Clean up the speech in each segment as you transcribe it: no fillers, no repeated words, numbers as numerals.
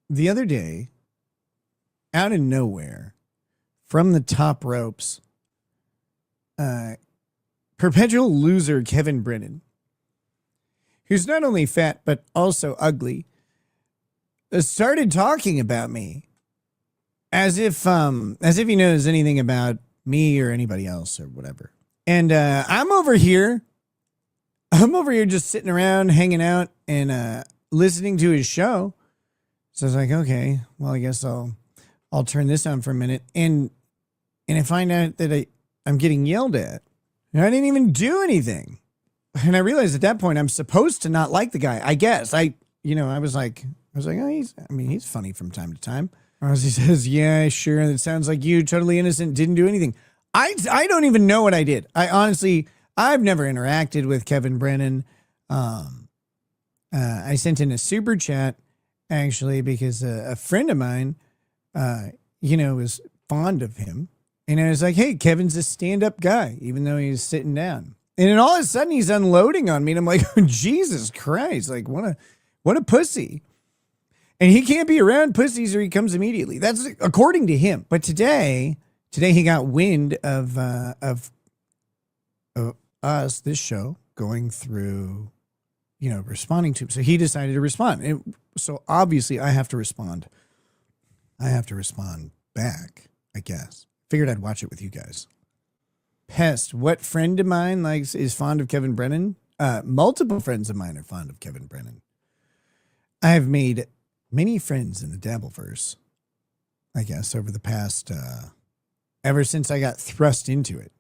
the other day, out of nowhere, from the top ropes, perpetual loser Kevin Brennan, who's not only fat but also ugly, started talking about me as if he knows anything about me or anybody else or whatever. And I'm over here just sitting around, hanging out, and listening to his show. So I was like, okay, well, I guess I'll turn this on for a minute. And I find out that I'm getting yelled at. And I didn't even do anything. And I realized at that point I'm supposed to not like the guy. I guess I was like, oh, he's funny from time to time. Or as he says, yeah, sure, that sounds like you, totally innocent, didn't do anything. I don't even know what I did. I've never interacted with Kevin Brennan. I sent in a super chat, actually, because a friend of mine, was fond of him. And I was like, hey, Kevin's a stand-up guy, even though he's sitting down. And then all of a sudden he's unloading on me. And I'm like, Jesus Christ, like what a pussy. And he can't be around pussies or he comes immediately. That's according to him. But today he got wind of us, this show, going through, responding to him. So he decided to respond. And so obviously I have to respond. I have to respond back, I guess. Figured I'd watch it with you guys. Pest, what friend of mine is fond of Kevin Brennan? Multiple friends of mine are fond of Kevin Brennan. I have made many friends in the Dabbleverse, I guess, over the past, ever since I got thrust into it.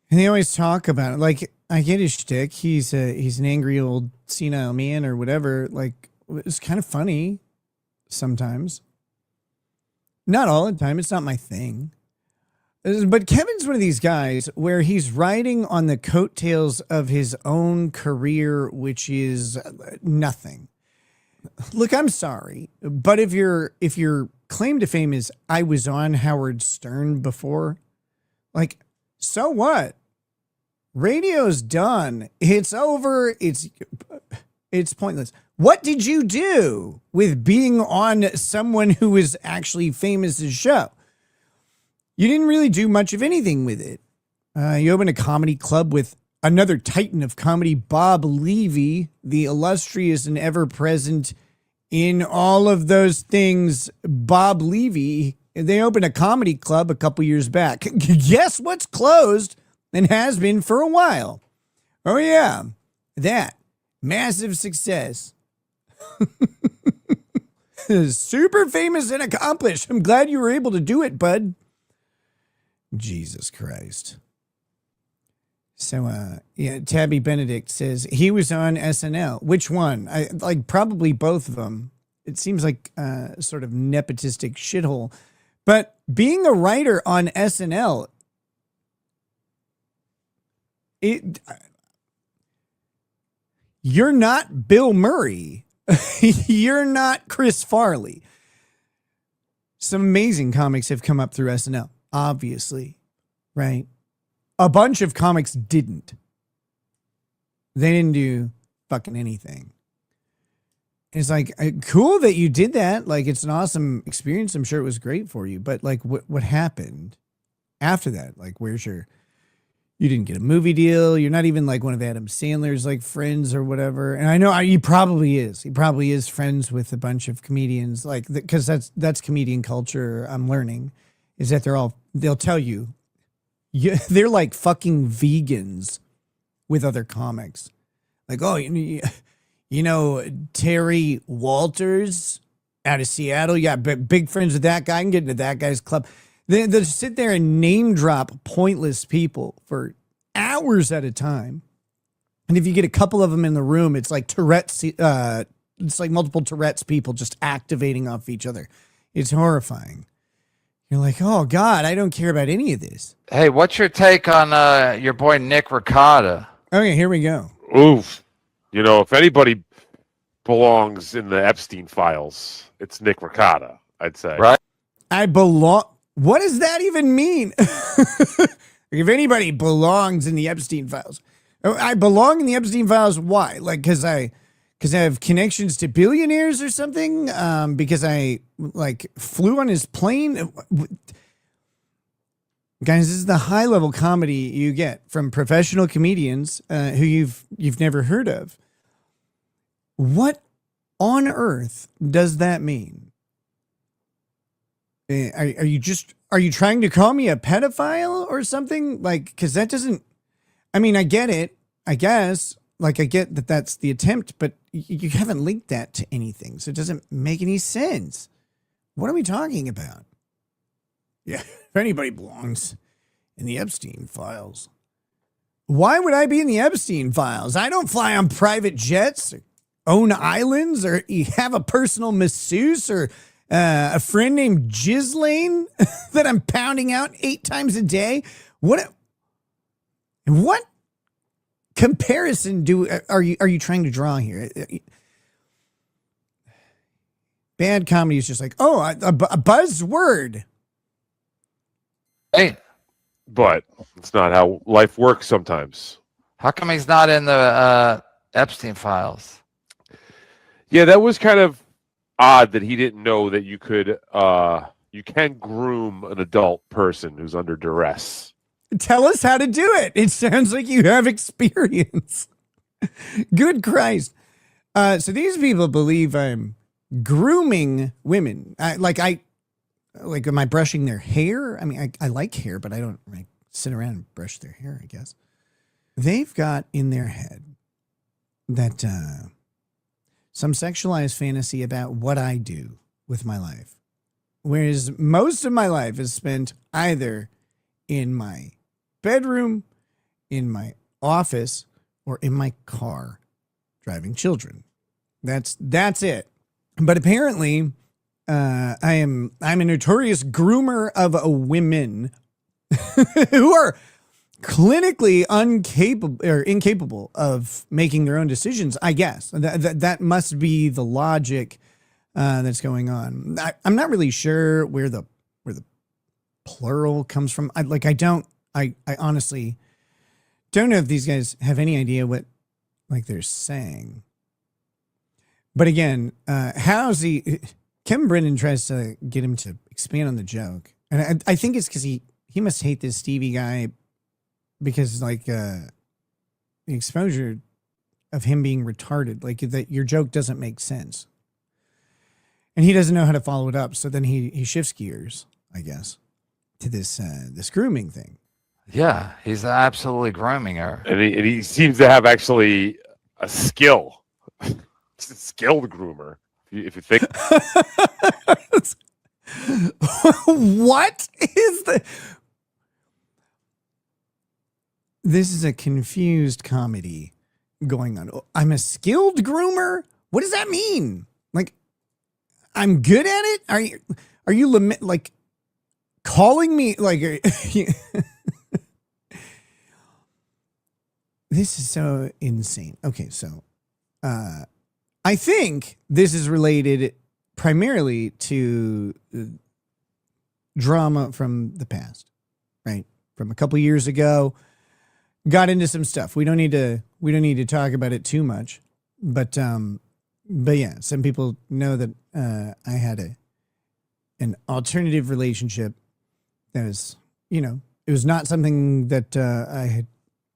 And they always talk about it. Like, I get his shtick. He's an angry old senile man or whatever. Like, it's kind of funny sometimes. Not all the time. It's not my thing. But Kevin's one of these guys where he's riding on the coattails of his own career, which is nothing. Look, I'm sorry, but if your claim to fame is I was on Howard Stern before, like, so what? Radio's done. It's over. It's pointless. What did you do with being on someone who is actually famous' show? You didn't really do much of anything with it. You opened a comedy club with another titan of comedy, Bob Levy, the illustrious and ever-present in all of those things, Bob Levy. They opened a comedy club a couple years back. Guess what's closed and has been for a while? Oh, yeah, that. Massive success. Super famous and accomplished. I'm glad you were able to do it, bud. Jesus Christ. So, Tabby Benedict says he was on SNL. Which one? Probably both of them. It seems like sort of nepotistic shithole. But being a writer on SNL, you're not Bill Murray. You're not Chris Farley. Some amazing comics have come up through SNL. Obviously, right? A bunch of comics didn't. They didn't do fucking anything. It's like, cool that you did that. Like, it's an awesome experience. I'm sure it was great for you. But, like, what happened after that? Like, you didn't get a movie deal. You're not even, like, one of Adam Sandler's, like, friends or whatever. And I know he probably is. He probably is friends with a bunch of comedians. Like, because that's comedian culture, I'm learning. Is that they'll tell you, they're like fucking vegans with other comics. Like, oh, Terry Walters out of Seattle. Yeah, big friends with that guy. I can get into that guy's club. They'll sit there and name drop pointless people for hours at a time. And if you get a couple of them in the room, it's like Tourette's. It's like multiple Tourette's people just activating off each other. It's horrifying. You're like, oh, God, I don't care about any of this. Hey, what's your take on your boy Nick Ricotta? Okay, here we go. Oof. If anybody belongs in the Epstein files, it's Nick Ricotta, I'd say. Right? I belong. What does that even mean? If anybody belongs in the Epstein files. I belong in the Epstein files, why? Like, because because I have connections to billionaires or something, because I like flew on his plane. Guys, this is the high level comedy you get from professional comedians who you've never heard of. What on earth does that mean? Are you trying to call me a pedophile or something? Like, because that doesn't. I mean, I get it. I guess. Like, I get that that's the attempt, but you haven't linked that to anything, so it doesn't make any sense. What are we talking about? Yeah, if anybody belongs in the Epstein files. Why would I be in the Epstein files? I don't fly on private jets, or own islands, or have a personal masseuse, or a friend named Ghislaine that I'm pounding out 8 times a day. What comparison are you trying to draw here? Bad comedy is just like, oh, a buzzword. Hey, But it's not how life works sometimes. how come he's not in the Epstein files? Yeah, that was kind of odd that he didn't know that you can groom an adult person who's under duress. Tell us how to do it. It sounds like you have experience. Good Christ. So these people believe I'm grooming women. Am I brushing their hair? I mean, I like hair, but I don't sit around and brush their hair, I guess. They've got in their head that some sexualized fantasy about what I do with my life. Whereas most of my life is spent either in my bedroom, in my office, or in my car driving children. That's it. But apparently, I'm a notorious groomer of women who are clinically incapable of making their own decisions. I guess that must be the logic that's going on. I'm not really sure where the plural comes from. I honestly don't know if these guys have any idea what they're saying. But again, Kevin Brennan tries to get him to expand on the joke. And I think it's because he must hate this Stevie guy because the exposure of him being retarded, that your joke doesn't make sense. And he doesn't know how to follow it up. So then he shifts gears, I guess, to this grooming thing. Yeah, he's absolutely grooming her. And he seems to have actually a skill. He's a skilled groomer, if you think. What is this is a confused comedy going on. I'm a skilled groomer? What does that mean? I'm good at it? Are you calling me This is so insane. Okay, so I think this is related primarily to drama from the past, right? From a couple years ago, got into some stuff. We don't need to talk about it too much, but yeah, some people know that I had an alternative relationship that was, it was not something that I had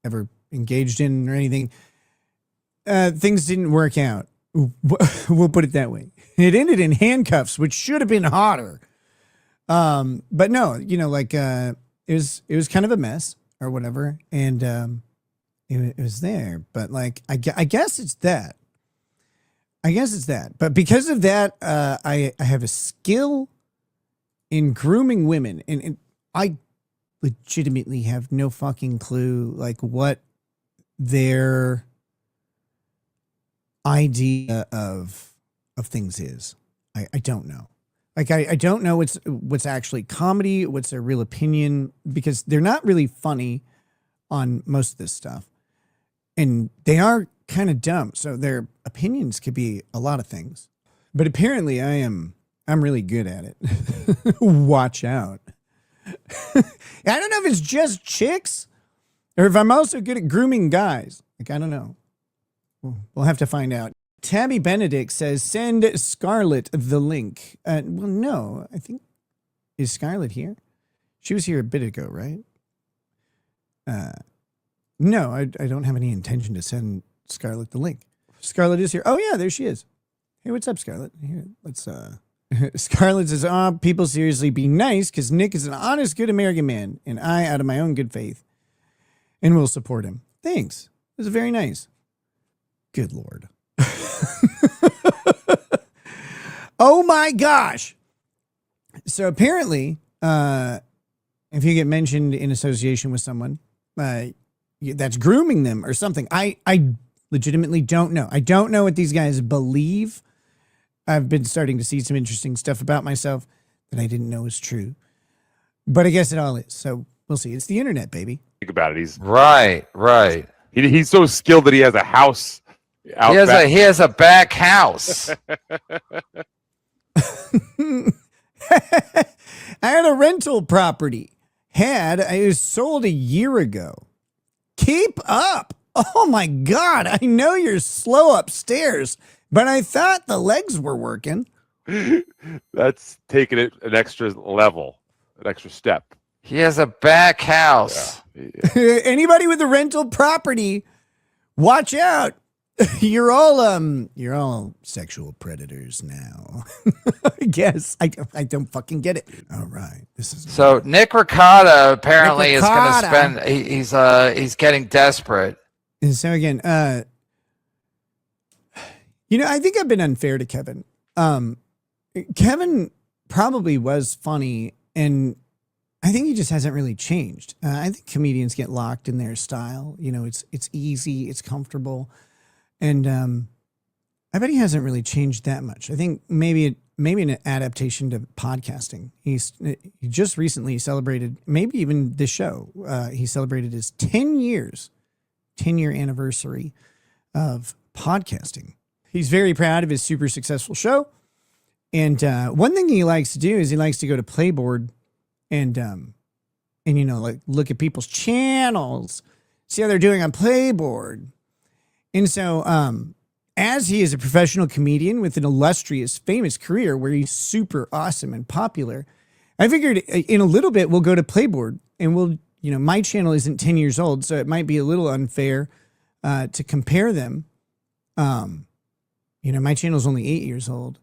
ever engaged in or anything. Things didn't work out. We'll put it that way. It ended in handcuffs, which should have been hotter. But no, it was kind of a mess or whatever. And it was there. But I guess it's that. But because of that, I have a skill in grooming women. And I legitimately have no fucking clue what their idea of things is. I don't know. I don't know what's actually comedy, what's their real opinion, because they're not really funny on most of this stuff. And they are kind of dumb. So their opinions could be a lot of things. But apparently I'm really good at it. Watch out. I don't know if it's just chicks or if I'm also good at grooming guys. I don't know. We'll have to find out. Tabby Benedict says, send Scarlett the link. Well, no, I think, is Scarlett here? She was here a bit ago, right? No, I don't have any intention to send Scarlett the link. Scarlett is here. Oh, yeah, there she is. Hey, what's up, Scarlett? Here, let's, Scarlett says, people seriously be nice because Nick is an honest, good American man, and I, out of my own good faith, and will support him. Thanks. This is very nice. Good Lord. Oh my gosh. So apparently, if you get mentioned in association with someone, that's grooming them or something. I legitimately don't know. I don't know what these guys believe. I've been starting to see some interesting stuff about myself that I didn't know was true. But I guess it all is. So we'll see. It's the internet, baby. Think about it. He's Right. he's so skilled that he has a house out back. He has a back house. I had a rental property. It was sold a year ago. Keep up. Oh my God. I know you're slow upstairs, but I thought the legs were working. That's taking it an extra level, an extra step. He has a back house. Yeah. Anybody with a rental property, watch out. You're all sexual predators now. I guess. I don't fucking get it. All right. This is So Nick Ricotta apparently Nick is going to Ricotta. spend. He's getting desperate. And so again, I think I've been unfair to Kevin. Kevin probably was funny, and I think he just hasn't really changed. I think comedians get locked in their style. It's easy, it's comfortable, and I bet he hasn't really changed that much. I think maybe an adaptation to podcasting. He just recently celebrated, maybe even this show. He celebrated his 10-year anniversary of podcasting. He's very proud of his super successful show. And one thing he likes to do is he likes to go to Playboard and like look at people's channels, see how they're doing on Playboard. And so as he is a professional comedian with an illustrious, famous career where he's super awesome and popular, I figured in a little bit we'll go to Playboard and my channel isn't 10 years old, so it might be a little unfair to compare them. My channel is only 8 years old.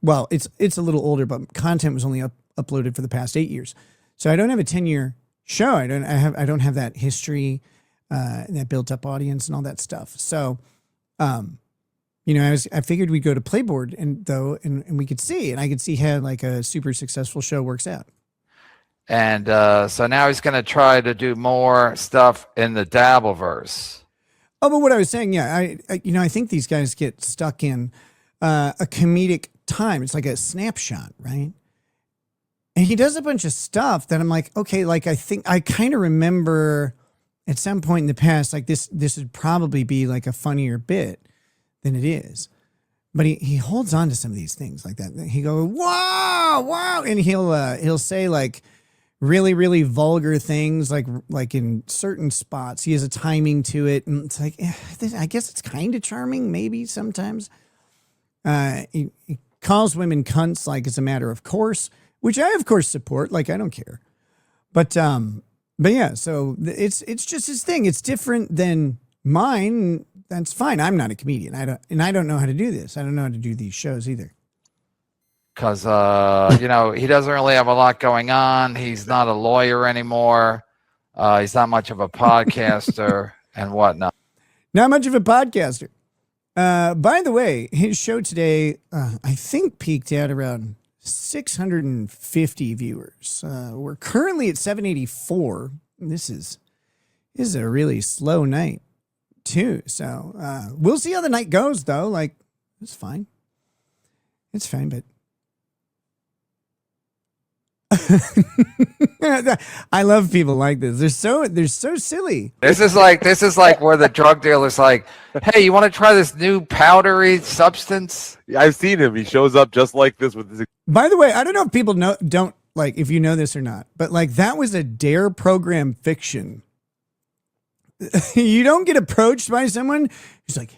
Well, it's a little older, but content was only uploaded for the past 8 years. So I don't have a 10-year show. I don't have that history, that built up audience and all that stuff. So, I figured we'd go to Playboard and we could see, and I could see how like a super successful show works out. And so now he's going to try to do more stuff in the Dabbleverse. Oh, but what I was saying, yeah, I think these guys get stuck in a comedic time. It's like a snapshot, right? And he does a bunch of stuff that I'm like, okay, like I think I kind of remember at some point in the past, like this would probably be like a funnier bit than it is. But he holds on to some of these things like that. He go, wow, and he'll say like really, really vulgar things like in certain spots. He has a timing to it, and it's like I guess it's kind of charming, maybe sometimes. He calls women cunts like it's a matter of course, which I of course support. Like I don't care, but yeah. So it's just his thing. It's different than mine. That's fine. I'm not a comedian. I don't know how to do this. I don't know how to do these shows either. Because he doesn't really have a lot going on. He's not a lawyer anymore. He's not much of a podcaster and whatnot. Not much of a podcaster. By the way, his show today, I think peaked at around 650 viewers. We're currently at 784. This is a really slow night too. So we'll see how the night goes though. Like it's fine. It's fine, but I love people like this. They're so silly. This is like where the drug dealer's like, hey, you want to try this new powdery substance? I've seen him. He shows up just like this with his. By the way, I don't know if people don't like if you know this or not, but like that was a Dare program fiction. You don't get approached by someone who's like,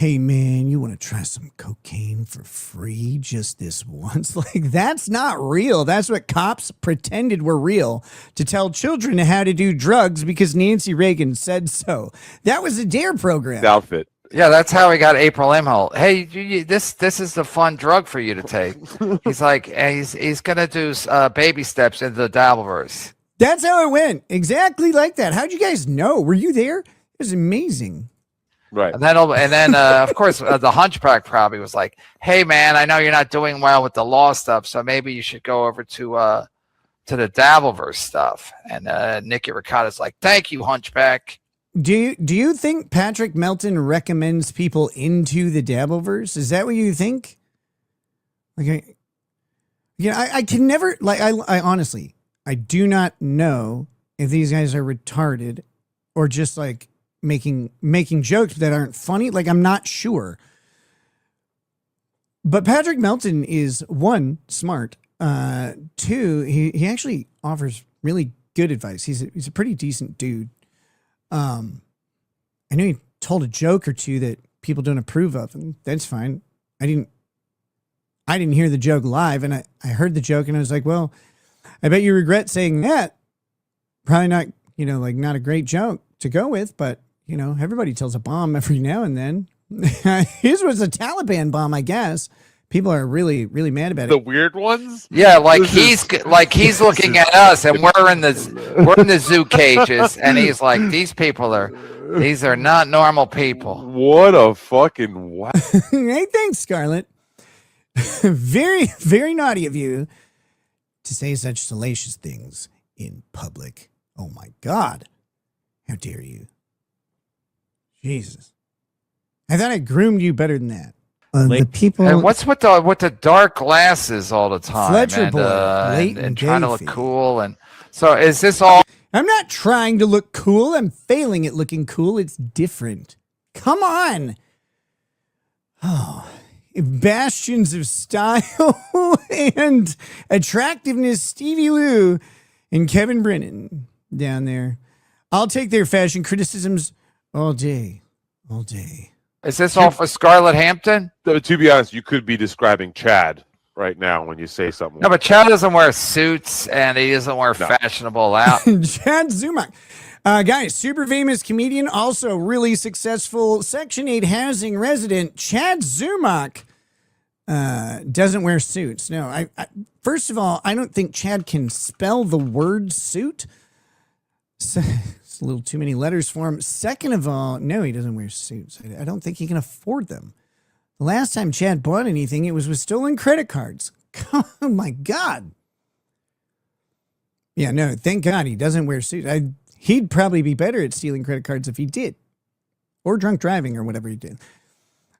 hey man, you want to try some cocaine for free just this once? Like, that's not real. That's what cops pretended were real to tell children how to do drugs because Nancy Reagan said so. That was a DARE program. The outfit. Yeah, that's how he got April Imholt. Hey, this is the fun drug for you to take. He's like, he's gonna do baby steps into the Dabbleverse. That's how it went. Exactly like that. How'd you guys know? Were you there? It was amazing. Right. And then of course the Hunchback probably was like, hey man, I know you're not doing well with the law stuff, so maybe you should go over to the Dabbleverse stuff. And Nikki Ricotta's like, thank you, Hunchback. Do you think Patrick Melton recommends people into the Dabbleverse? Is that what you think? Okay. Yeah, I can never, like, I honestly, I do not know if these guys are retarded or just like making jokes that aren't funny. Like, I'm not sure. But Patrick Melton is, one, smart. Two, he actually offers really good advice. He's a pretty decent dude. I know he told a joke or two that people don't approve of, and that's fine. I didn't hear the joke live, and I heard the joke, and I was like, well, I bet you regret saying that. Probably not, not a great joke to go with, but, everybody tells a bomb every now and then. His was a Taliban bomb, I guess. People are really, really mad about it. The weird ones? Yeah, he's looking at us, and we're in the zoo cages, and he's like, these are not normal people. What a fucking wow. Hey, thanks, Scarlett. Very, very naughty of you to say such salacious things in public. Oh my God. How dare you? Jesus. I thought I groomed you better than that. The people. And what's with the dark glasses all the time? Fletcher and, boy, and trying to look Davey. cool. And so is this all? I'm not trying to look cool. I'm failing at looking cool. It's different. Come on. Oh, bastions of style and attractiveness. Stevie Lou and Kevin Brennan down there. I'll take their fashion criticisms all day. All day. Is this all for Scarlett Hampton? To be honest, you could be describing Chad right now when you say something. No, but Chad doesn't wear suits and he doesn't wear fashionable out. Chad Zumock. Guys, super famous comedian, also really successful Section 8 housing resident. Chad Zumock doesn't wear suits. No, I first of all, I don't think Chad can spell the word suit. So, it's a little too many letters for him. Second of all, no, he doesn't wear suits. I don't think he can afford them. The last time Chad bought anything, it was with stolen credit cards. Oh my God. Yeah, no, thank God he doesn't wear suits. He'd probably be better at stealing credit cards if he did. Or drunk driving or whatever he did.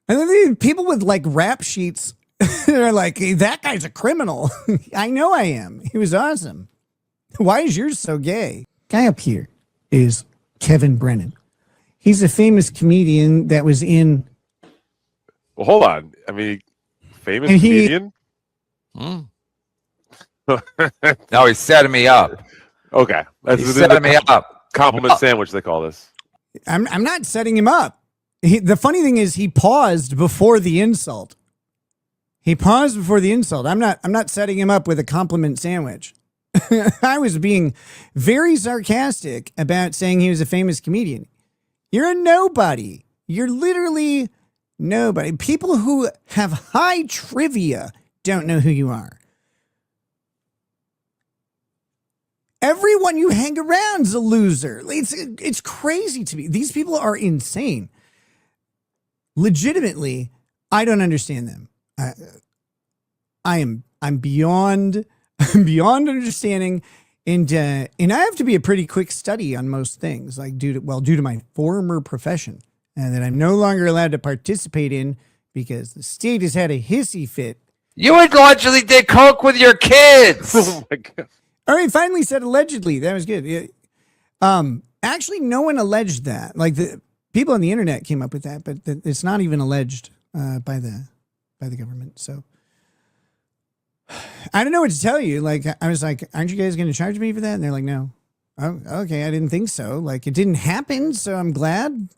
And then people with like rap sheets are like, hey, that guy's a criminal. I know I am. He was awesome. Why is yours so gay? Guy up here is Kevin Brennan. He's a famous comedian that was in... Well, hold on. I mean, famous comedian? No, he's setting me up. Okay. He's setting me up. Compliment sandwich, they call this. I'm not setting him up. The funny thing is he paused before the insult. He paused before the insult. I'm not setting him up with a compliment sandwich. I was being very sarcastic about saying he was a famous comedian. You're a nobody. You're literally nobody. People who have high trivia don't know who you are. Everyone you hang around's a loser. It's crazy to me. These people are insane. Legitimately, I don't understand them. I'm beyond understanding, and I have to be a pretty quick study on most things, like due to my former profession, and that I'm no longer allowed to participate in because the state has had a hissy fit. You allegedly did coke with your kids. Oh my God. All right, finally said allegedly. That was good. Yeah. Actually, no one alleged that. Like the people on the internet came up with that, but it's not even alleged by the government. So I don't know what to tell you. Like I was like, aren't you guys going to charge me for that? And they're like, no. Oh, okay. I didn't think so. Like it didn't happen, so I'm glad.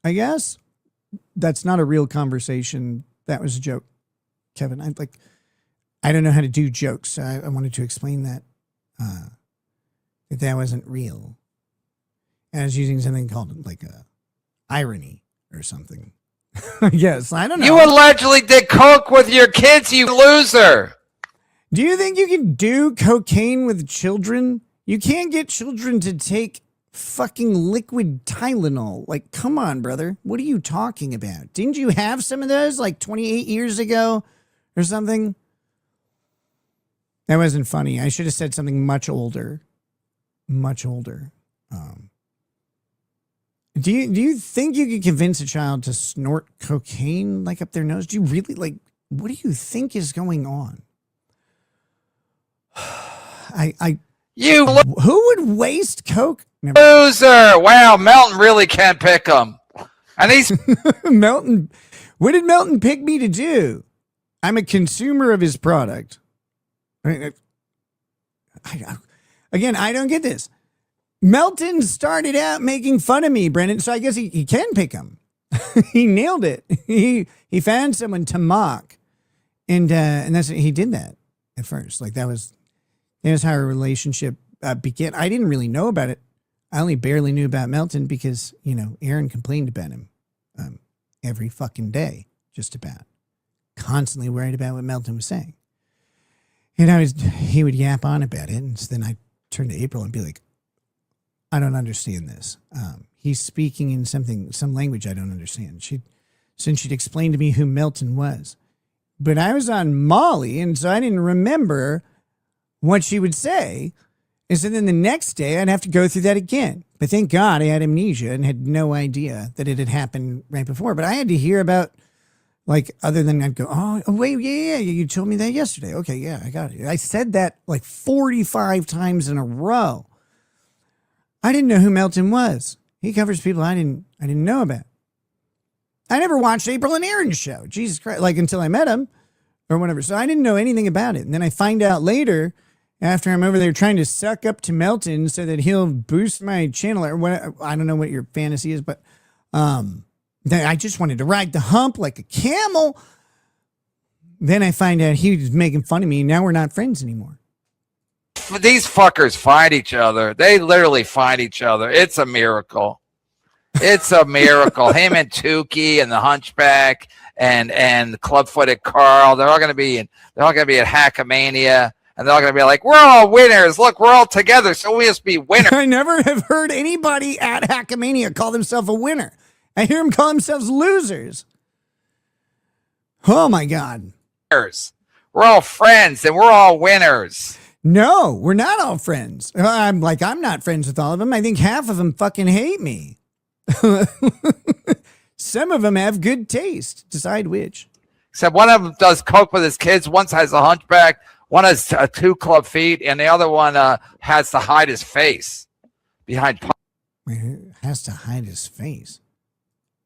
I guess. that's not a real conversation. That was a joke, Kevin. I don't know how to do jokes. So I wanted to explain that that wasn't real. And I was using something called like a irony or something. Yes, I don't know. You allegedly did coke with your kids, you loser. Do you think you can do cocaine with children? You can't get children to take fucking liquid Tylenol. Like, come on, brother. What are you talking about? Didn't you have some of those like 28 years ago or something? That wasn't funny. I should have said something much older. Much older. Do you think you could convince a child to snort cocaine like up their nose? Do you really like? What do you think is going on? Who would waste coke? Loser! Wow, Melton really can't pick them. And he's Melton. What did Melton pick me to do? I'm a consumer of his product. Again, I don't get this. Melton started out making fun of me, Brennan, so I guess he can pick him. He nailed it. He found someone to mock, and he did that at first. Like that was how our relationship began. I didn't really know about it. I only barely knew about Melton because Aaron complained about him every fucking day, just about, constantly worried about what Melton was saying, and he would yap on about it, and so then I turn to April and be like, I don't understand this. He's speaking in some language I don't understand. She'd explained to me who Melton was. But I was on Molly, and so I didn't remember what she would say. And so then the next day, I'd have to go through that again. But thank God I had amnesia and had no idea that it had happened right before. But I had to hear about, like, other than I'd go, oh wait, yeah, you told me that yesterday. Okay, yeah, I got it. I said that like 45 times in a row. I didn't know who Melton was. He covers people I didn't know about. I never watched April and Aaron's show. Jesus Christ. Like until I met him or whatever. So I didn't know anything about it. And then I find out later after I'm over there trying to suck up to Melton so that he'll boost my channel or what. I don't know what your fantasy is, but I just wanted to ride the hump like a camel. Then I find out he was making fun of me. Now we're not friends anymore. These fuckers find each other. They literally find each other. It's a miracle. It's a miracle. Him and Tukey and the Hunchback and Club-Footed Carl. They're all going to be at Hackamania, and they're all going to be like, "We're all winners. Look, we're all together, so we must be winners." I never have heard anybody at Hackamania call themselves a winner. I hear them call themselves losers. Oh my God. We're all friends, and we're all winners. No, we're not all friends. I'm not friends with all of them. I think half of them fucking hate me. Some of them have good taste. Decide which. Except one of them does coke with his kids. One has a hunchback. One has 2 club feet, and the other one has to hide his face behind has to hide his face.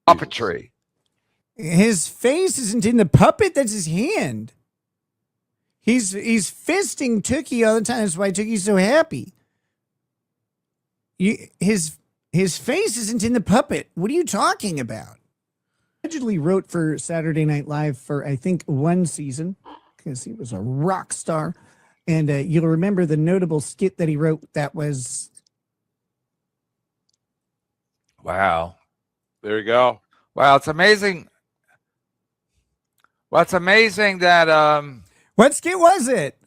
Puppetry. His face isn't in the puppet. That's his hand. He's fisting Tukey all the time. That's why Tukey's so happy. His face isn't in the puppet. What are you talking about? Allegedly wrote for Saturday Night Live for, I think, 1 season because he was a rock star. And you'll remember the notable skit that he wrote that was... Wow. There you go. Wow, it's amazing. Well, it's amazing that... What skit was it?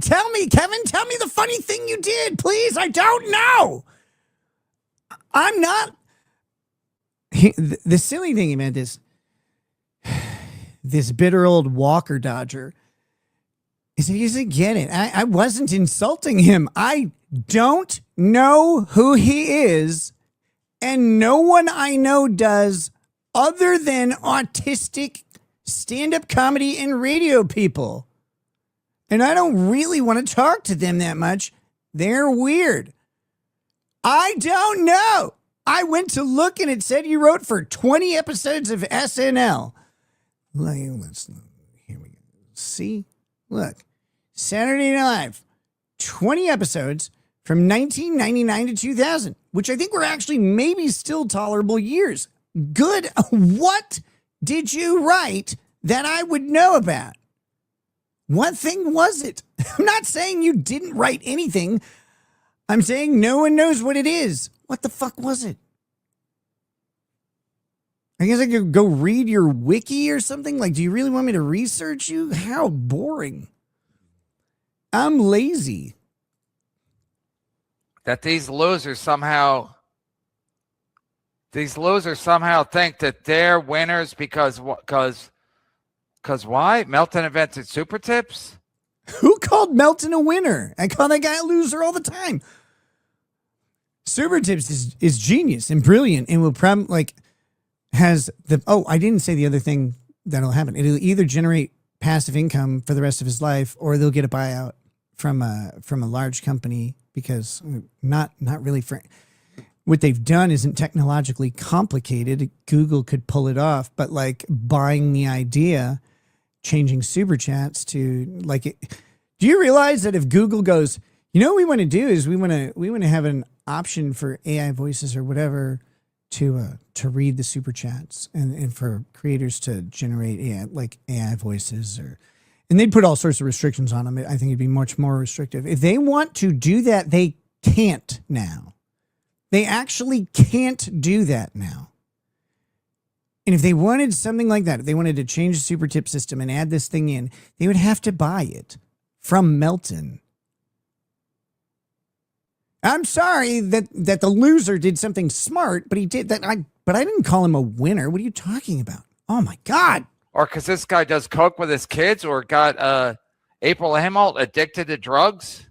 Tell me, Kevin. Tell me the funny thing you did, please. I don't know. I'm not. The silly thing about this bitter old Walker Dodger is that he doesn't get it. I wasn't insulting him. I don't know who he is, and no one I know does other than autistic stand-up comedy and radio people. And I don't really want to talk to them that much. They're weird. I don't know. I went to look and it said you wrote for 20 episodes of SNL. Here we go. See? Look. Saturday Night Live. 20 episodes from 1999 to 2000, which I think were actually maybe still tolerable years. Good. What did you write that I would know about? What thing was it? I'm not saying you didn't write anything. I'm saying no one knows what it is. What the fuck was it? I guess I could go read your wiki or something. Like, do you really want me to research you? How boring. I'm lazy. That these losers somehow think that they're winners because why? Melton invented super tips? Who called Melton a winner? I call that guy a loser all the time. Super tips is genius and brilliant and will probably like has the I didn't say the other thing that'll happen. It'll either generate passive income for the rest of his life or they'll get a buyout from a large company because not really for what they've done isn't technologically complicated. Google could pull it off, but like buying the idea, changing super chats to like it. Do you realize that if Google goes, you know what we want to do is we want to have an option for AI voices or whatever to read the super chats and for creators to generate AI voices and they'd put all sorts of restrictions on them. I think it'd be much more restrictive. If they want to do that, they can't now. They actually can't do that now. And if they wanted something like that, if they wanted to change the super tip system and add this thing in, they would have to buy it from Melton. I'm sorry that the loser did something smart, but he did that. But I didn't call him a winner. What are you talking about? Oh my God. Or because this guy does coke with his kids or got April Himmel addicted to drugs?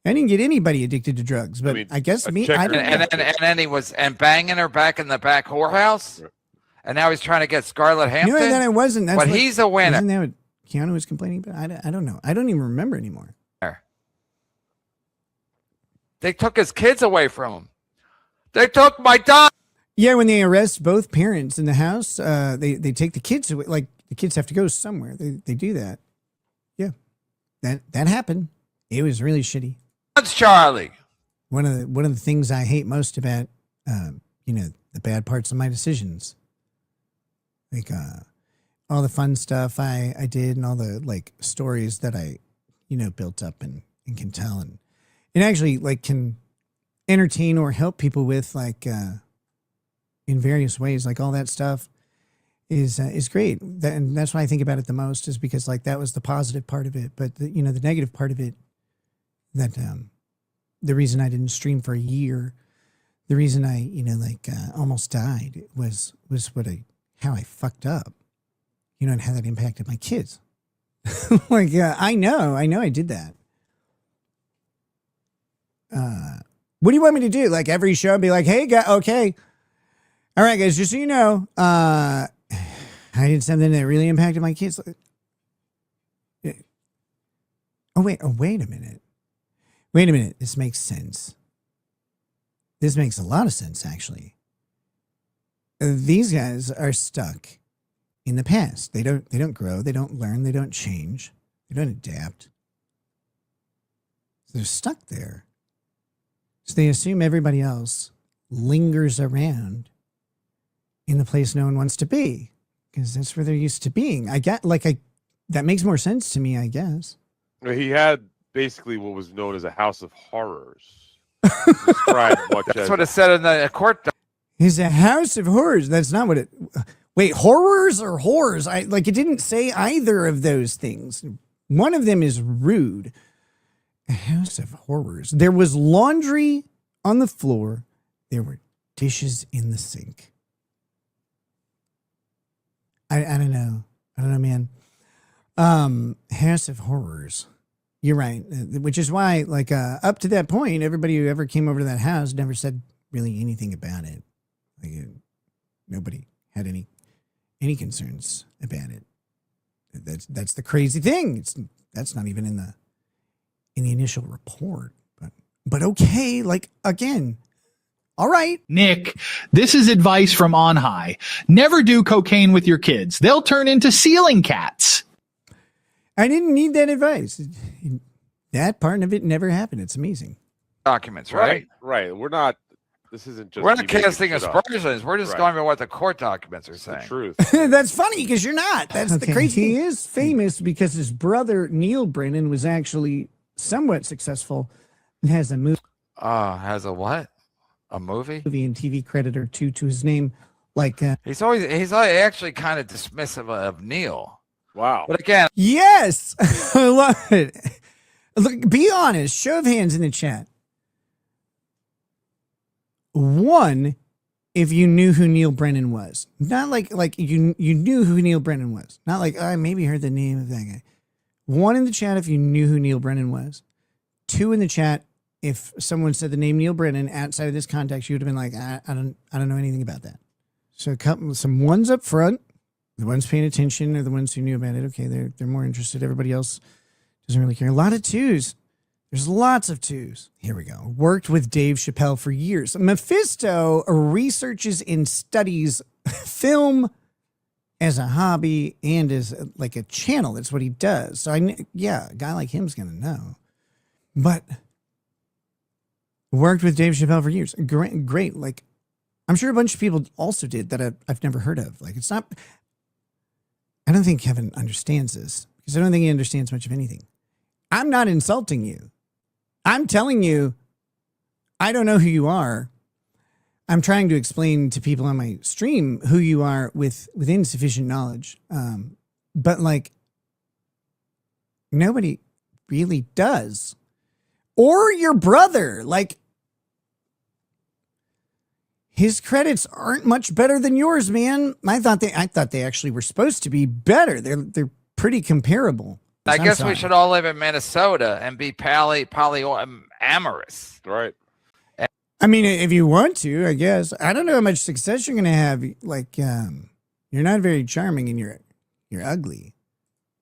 I didn't get anybody addicted to drugs, but I guess me. I don't know. And then he was banging her back in the back whorehouse. And now he's trying to get Scarlett Hampton. You know that I wasn't. That's but he's a winner. Isn't that what Keanu was complaining about? I don't know. I don't even remember anymore. They took his kids away from him. They took my dog. Yeah, when they arrest both parents in the house, they take the kids away. Like the kids have to go somewhere. They do that. Yeah, that happened. It was really shitty. That's Charlie. One of the things I hate most about the bad parts of my decisions. Like all the fun stuff I did and all the like stories that I built up and can tell and actually like can entertain or help people with like in various ways. Like all that stuff is great. And that's why I think about it the most is because like that was the positive part of it. But the negative part of it that the reason I didn't stream for a year, the reason I almost died was how I fucked up, and how that impacted my kids. Like, I know I did that. What do you want me to do? Like every show be like, hey, okay. All right, guys, just so you know, I did something that really impacted my kids. Wait a minute. This makes sense. This makes a lot of sense, actually. These guys are stuck in the past. They don't grow. They don't learn. They don't change. They don't adapt. So they're stuck there. So they assume everybody else lingers around in the place no one wants to be because that's where they're used to being. That makes more sense to me, I guess. He had basically what was known as a house of horrors. That's what it said in the court. He's a house of horrors. That's not what it. Wait, horrors or whores? It didn't say either of those things. One of them is rude. A house of horrors. There was laundry on the floor. There were dishes in the sink. I don't know. Man. House of horrors. You're right. Which is why, up to that point, everybody who ever came over to that house never said really anything about it. Nobody had any concerns about it. That's the crazy thing. That's not even in the initial report. But okay, again. All right. Nick, this is advice from on high. Never do cocaine with your kids. They'll turn into ceiling cats. I didn't need that advice. That part of it never happened. It's amazing. Documents, right? Right. We're not. This isn't just. We're not me making casting shit up. aspersions. We're just Right. going by what the court documents are It's the saying. truth. That's funny because you're not. That's the crazy. He is famous because his brother Neil Brennan was actually somewhat successful and has a Has a what? A movie? and TV credit or two to his name. Like, He's actually kind of dismissive of Neil. Wow. But again, yes, I love it. Look, be honest. Show of hands in the chat. One, if you knew who Neil Brennan was, not like you knew who Neil Brennan was, not like I maybe heard the name of that guy. One in the chat if you knew who Neil Brennan was. Two in the chat if someone said the name Neil Brennan outside of this context, you would have been like, I don't know anything about that. So some ones up front, the ones paying attention are the ones who knew about it. Okay, they're more interested. Everybody else doesn't really care. A lot of twos. There's lots of twos. Here we go. Worked with Dave Chappelle for years. Mephisto researches and studies film as a hobby and as like a channel. That's what he does. So a guy like him's going to know. But worked with Dave Chappelle for years. Great. Like, I'm sure a bunch of people also did that I've never heard of. Like, it's not, I don't think Kevin understands this because I don't think he understands much of anything. I'm not insulting you. I'm telling you, I don't know who you are. I'm trying to explain to people on my stream who you are with insufficient knowledge. But like, nobody really does. Or your brother. Like, his credits aren't much better than yours, man. I thought they actually were supposed to be better. They're pretty comparable. I guess we should all live in Minnesota and be polyamorous. Right. I mean, if you want to, I guess. I don't know how much success you're going to have. Like, you're not very charming and you're ugly.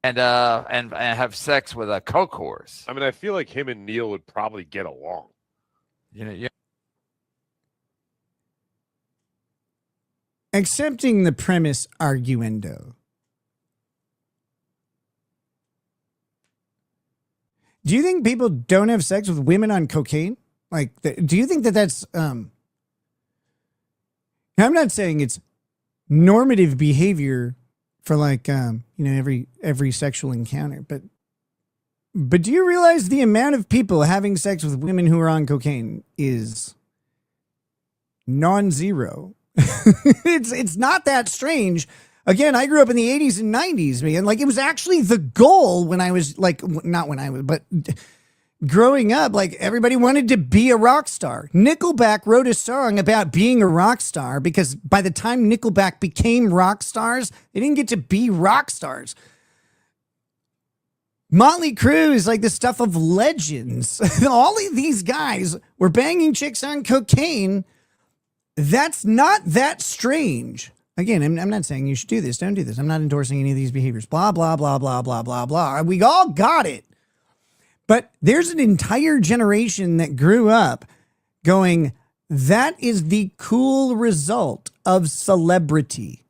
And have sex with a coke horse. I mean, I feel like him and Neil would probably get along. You know, Accepting the premise arguendo. Do you think people don't have sex with women on cocaine? Like, do you think that's, I'm not saying it's normative behavior for like, every sexual encounter, but do you realize the amount of people having sex with women who are on cocaine is non-zero? It's not that strange. Again, I grew up in the 80s and 90s, man. Like, it was actually the goal when I was like, not when I was, but growing up, like, everybody wanted to be a rock star. Nickelback wrote a song about being a rock star because by the time Nickelback became rock stars, they didn't get to be rock stars. Motley Crue is like the stuff of legends. All of these guys were banging chicks on cocaine. That's not that strange. Again, I'm not saying you should do this. Don't do this. I'm not endorsing any of these behaviors. Blah, blah, blah, blah, blah, blah, blah. We all got it. But there's an entire generation that grew up going, that is the cool result of celebrity.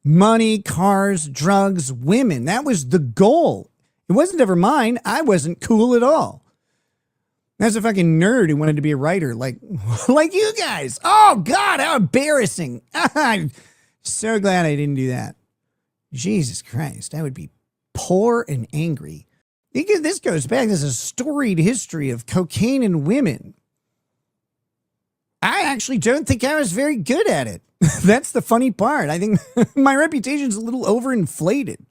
Money, cars, drugs, women. That was the goal. It wasn't ever mine. I wasn't cool at all. That's a fucking nerd who wanted to be a writer, like you guys. Oh, God, how embarrassing. I'm so glad I didn't do that. Jesus Christ, I would be poor and angry. This goes back. There's a storied history of cocaine and women. I actually don't think I was very good at it. That's the funny part. I think my reputation's a little overinflated.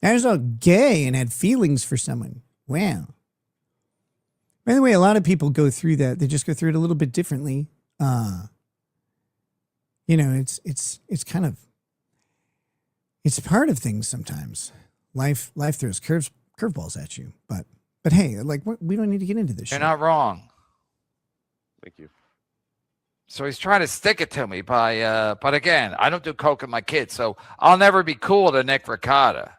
I was all gay and had feelings for someone. Wow. By the way, a lot of people go through that. They just go through it a little bit differently. It's kind of, it's part of things sometimes. Life throws curveballs at you. But hey, like, we don't need to get into this. You're not wrong. Thank you. So he's trying to stick it to me but again, I don't do coke with my kids, so I'll never be cool to Nick Rekieta.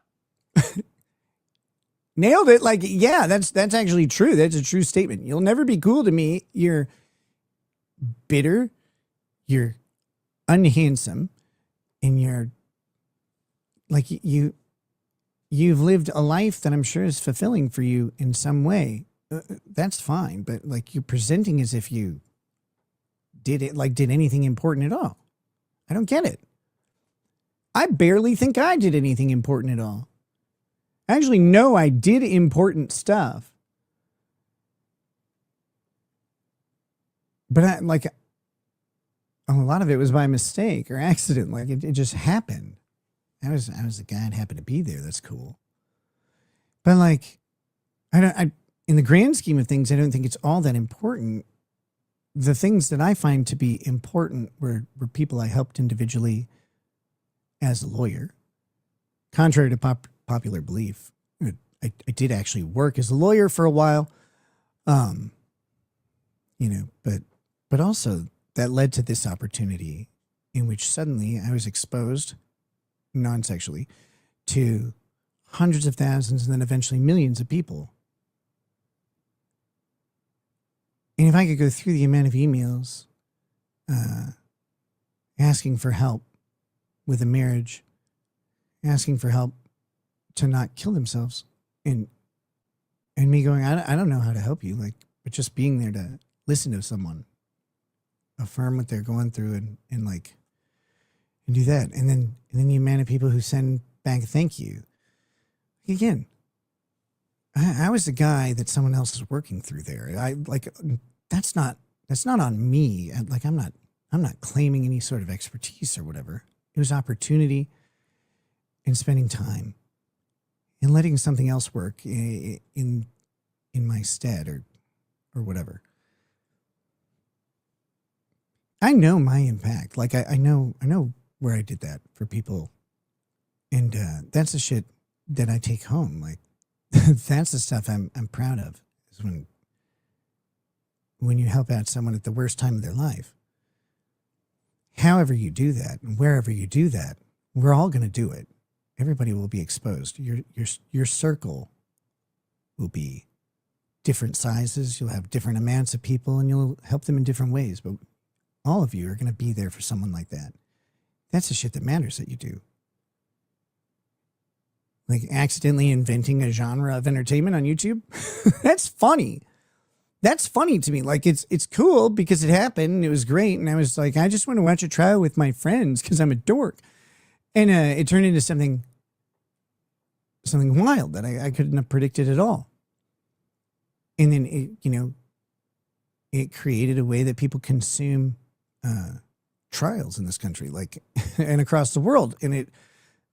Nailed it. Like, yeah, that's actually true. That's a true statement. You'll never be cool to me. You're bitter. You're unhandsome. And you're like, you've lived a life that I'm sure is fulfilling for you in some way. That's fine. But like, you're presenting as if you did anything important at all. I don't get it. I barely think I did anything important at all. Actually, no, I did important stuff. But a lot of it was by mistake or accident. Like it just happened. I was the guy that happened to be there. That's cool. But like, in the grand scheme of things, I don't think it's all that important. The things that I find to be important were people I helped individually as a lawyer. Contrary to popular belief, I did actually work as a lawyer for a while. But also that led to this opportunity in which suddenly I was exposed, non-sexually, to hundreds of thousands and then eventually millions of people. And if I could go through the amount of emails asking for help with a marriage, asking for help to not kill themselves, and me going, I don't know how to help you, but just being there to listen to someone, affirm what they're going through, and do that, and then the amount of people who send back thank you. Again, I was the guy that someone else is working through there. That's not on me. I'm not claiming any sort of expertise or whatever. It was opportunity and spending time and letting something else work in my stead or whatever. I know my impact. I know where I did that for people, and that's the shit that I take home. That's the stuff I'm proud of. Is when you help out someone at the worst time of their life. However you do that, and wherever you do that, we're all going to do it. Everybody will be exposed. Your circle will be different sizes. You'll have different amounts of people, and you'll help them in different ways. But all of you are going to be there for someone like that. That's the shit that matters that you do. Accidentally inventing a genre of entertainment on YouTube. That's funny. That's funny to me. It's cool because it happened and it was great. And I was like, I just want to watch a trial with my friends because I'm a dork. And it turned into something wild that I couldn't have predicted at all. And then it created a way that people consume trials in this country, and across the world. And it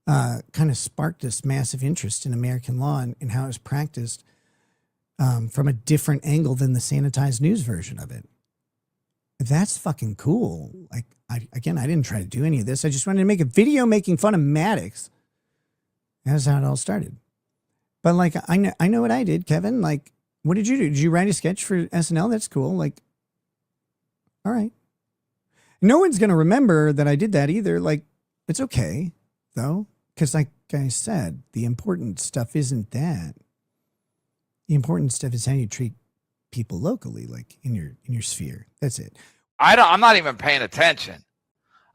kind of sparked this massive interest in American law and how it was practiced from a different angle than the sanitized news version of it. That's fucking cool. I didn't try to do any of this. I just wanted to make a video making fun of Maddox. That's how it all started. But I know what I did, Kevin. What did you do? Did you write a sketch for SNL? That's cool. All right. No one's going to remember that I did that either. It's okay though. Cause like I said, the important stuff isn't that. The important stuff is how you treat people locally, in your sphere. That's it. I'm not even paying attention.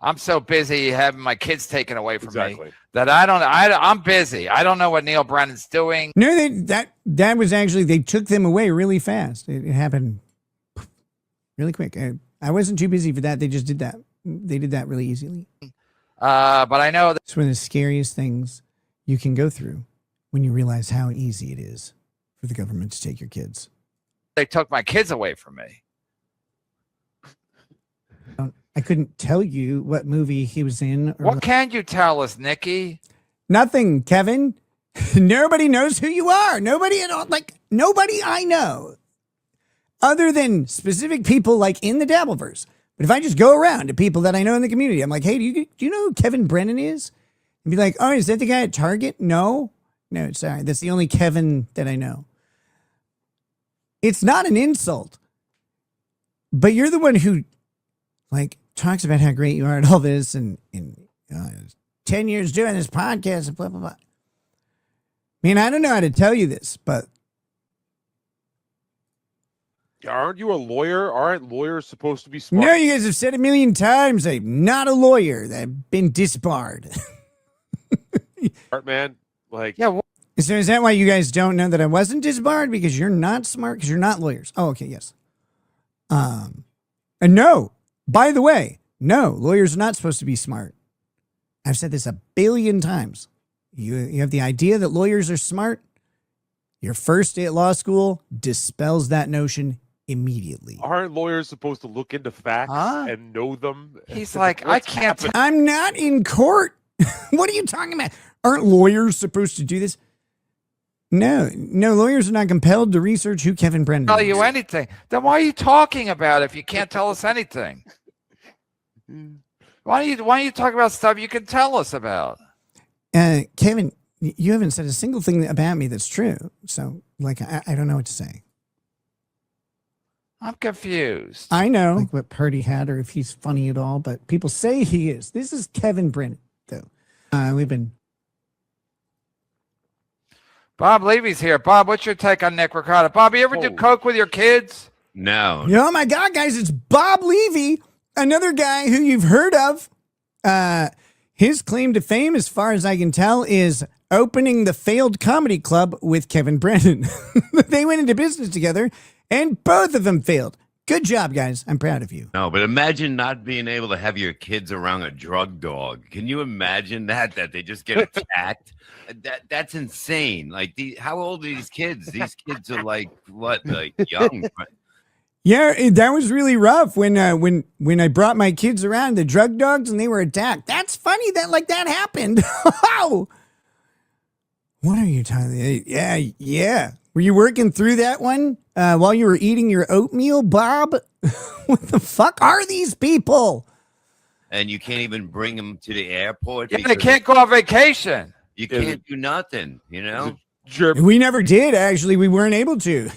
I'm so busy having my kids taken away from me that I'm busy. I don't know what Neil Brennan's doing. No, that was actually, they took them away really fast. It happened really quick. I wasn't too busy for that. They just did that. They did that really easily. But I know it's one of the scariest things you can go through when you realize how easy it is for the government to take your kids. They took my kids away from me. I couldn't tell you what movie he was in. What can you tell us, Nikki? Nothing, Kevin. Nobody knows who you are. Nobody at all. Nobody I know, other than specific people in the Dabbleverse. But if I just go around to people that I know in the community, I'm like, hey, do you know who Kevin Brennan is? And be like, oh, is that the guy at Target? No, sorry. That's the only Kevin that I know. It's not an insult, but you're the one who talks about how great you are at all this and 10 years doing this podcast and blah, blah, blah. Man, I don't know how to tell you this, but aren't you a lawyer? Aren't lawyers supposed to be smart? No, you guys have said a million times I'm not a lawyer. I've been disbarred. Smart man, yeah. So is that why you guys don't know that I wasn't disbarred? Because you're not smart? Because you're not lawyers. Oh, okay, yes. No, By the way, no, lawyers are not supposed to be smart. I've said this 1 billion times. You have the idea that lawyers are smart. Your first day at law school dispels that notion immediately. Aren't lawyers supposed to look into facts and know them? He's like, I can't. I'm not in court. What are you talking about? Aren't lawyers supposed to do this? No, lawyers are not compelled to research who Kevin Brennan Tell is. you anything. Then why are you talking about it if you can't tell us anything? Why don't you talk about stuff you can tell us about? Kevin, you haven't said a single thing about me that's true. So, like, I don't know what to say. I'm confused. I know like what Purdy had or if he's funny at all, but people say he is. This is Kevin Brennan, though. We've been... Bob Levy's here. Bob, what's your take on Nick Ricotta? Bob, you ever do coke with your kids? No. Oh, my God, guys, it's Bob Levy, another guy who you've heard of. His claim to fame, as far as I can tell, is opening the failed comedy club with Kevin Brennan. They went into business together, and both of them failed. Good job, guys. I'm proud of you. No, but imagine not being able to have your kids around a drug dog. Can you imagine that they just get attacked? That's insane. Like, how old are these kids? These kids are like what, like young? Yeah, that was really rough when I brought my kids around the drug dogs and they were attacked. That's funny that like that happened. Wow. What are you talking? Yeah. Were you working through that one while you were eating your oatmeal, Bob? What the fuck are these people? And you can't even bring them to the airport. Yeah, they can't go on vacation. You can't do nothing, you know? We never did, actually. We weren't able to.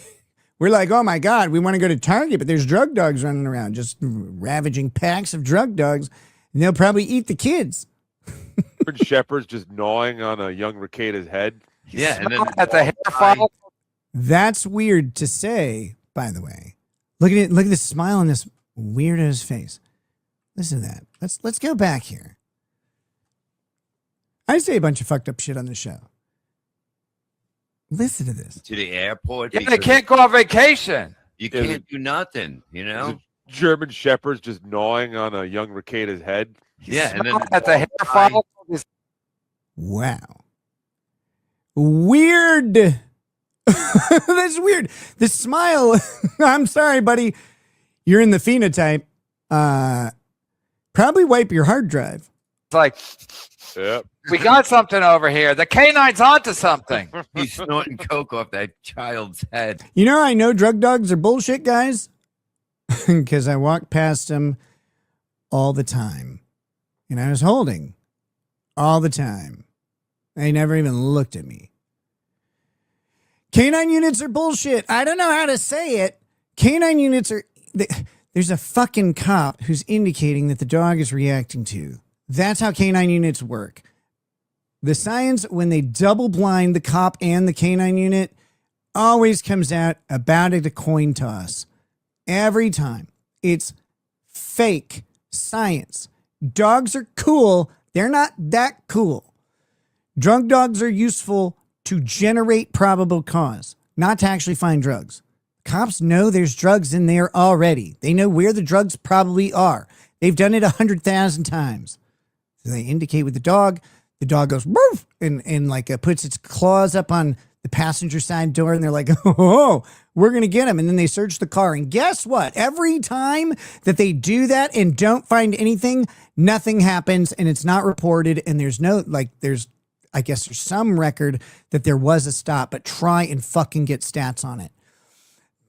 We're like, oh, my God, we want to go to Target, but there's drug dogs running around, just ravaging packs of drug dogs, and they'll probably eat the kids. Shepard's just gnawing on a young Rekieta's head. Yeah, and then at the hair follicle. That's weird to say, by the way. Look at this smile on this weirdo's face. Listen to that. Let's go back here. I say a bunch of fucked up shit on the show. Listen to this. To the airport. Yeah, they can't go on vacation. You can't do nothing, you know? German Shepard's just gnawing on a young Rekieta's head. Yeah, and then at the hair follicle. Wow. Weird. That's weird. The smile. I'm sorry, buddy. You're in the phenotype. Probably wipe your hard drive. It's like, Yep. we got something over here. The canine's onto something. he's snorting coke off that child's head. You know, I know drug dogs are bullshit, guys, because I walk past them all the time. And I was holding all the time. They never even looked at me. Canine units are bullshit. I don't know how to say it. Canine units are... There's a fucking cop who's indicating that the dog is reacting to. That's how canine units work. The science, when they double blind the cop and the canine unit, always comes out about a coin toss. Every time. It's fake science. Dogs are cool. They're not that cool. Drug dogs are useful to generate probable cause, not to actually find drugs. Cops know there's drugs in there already. They know where the drugs probably are. They've done it 100,000 times. So they indicate with the dog goes woof and like puts its claws up on the passenger side door, and they're like, oh, we're going to get him. And then they search the car. And guess what? Every time that they do that and don't find anything, nothing happens and it's not reported. And there's no, like, I guess there's some record that there was a stop, but try and fucking get stats on it.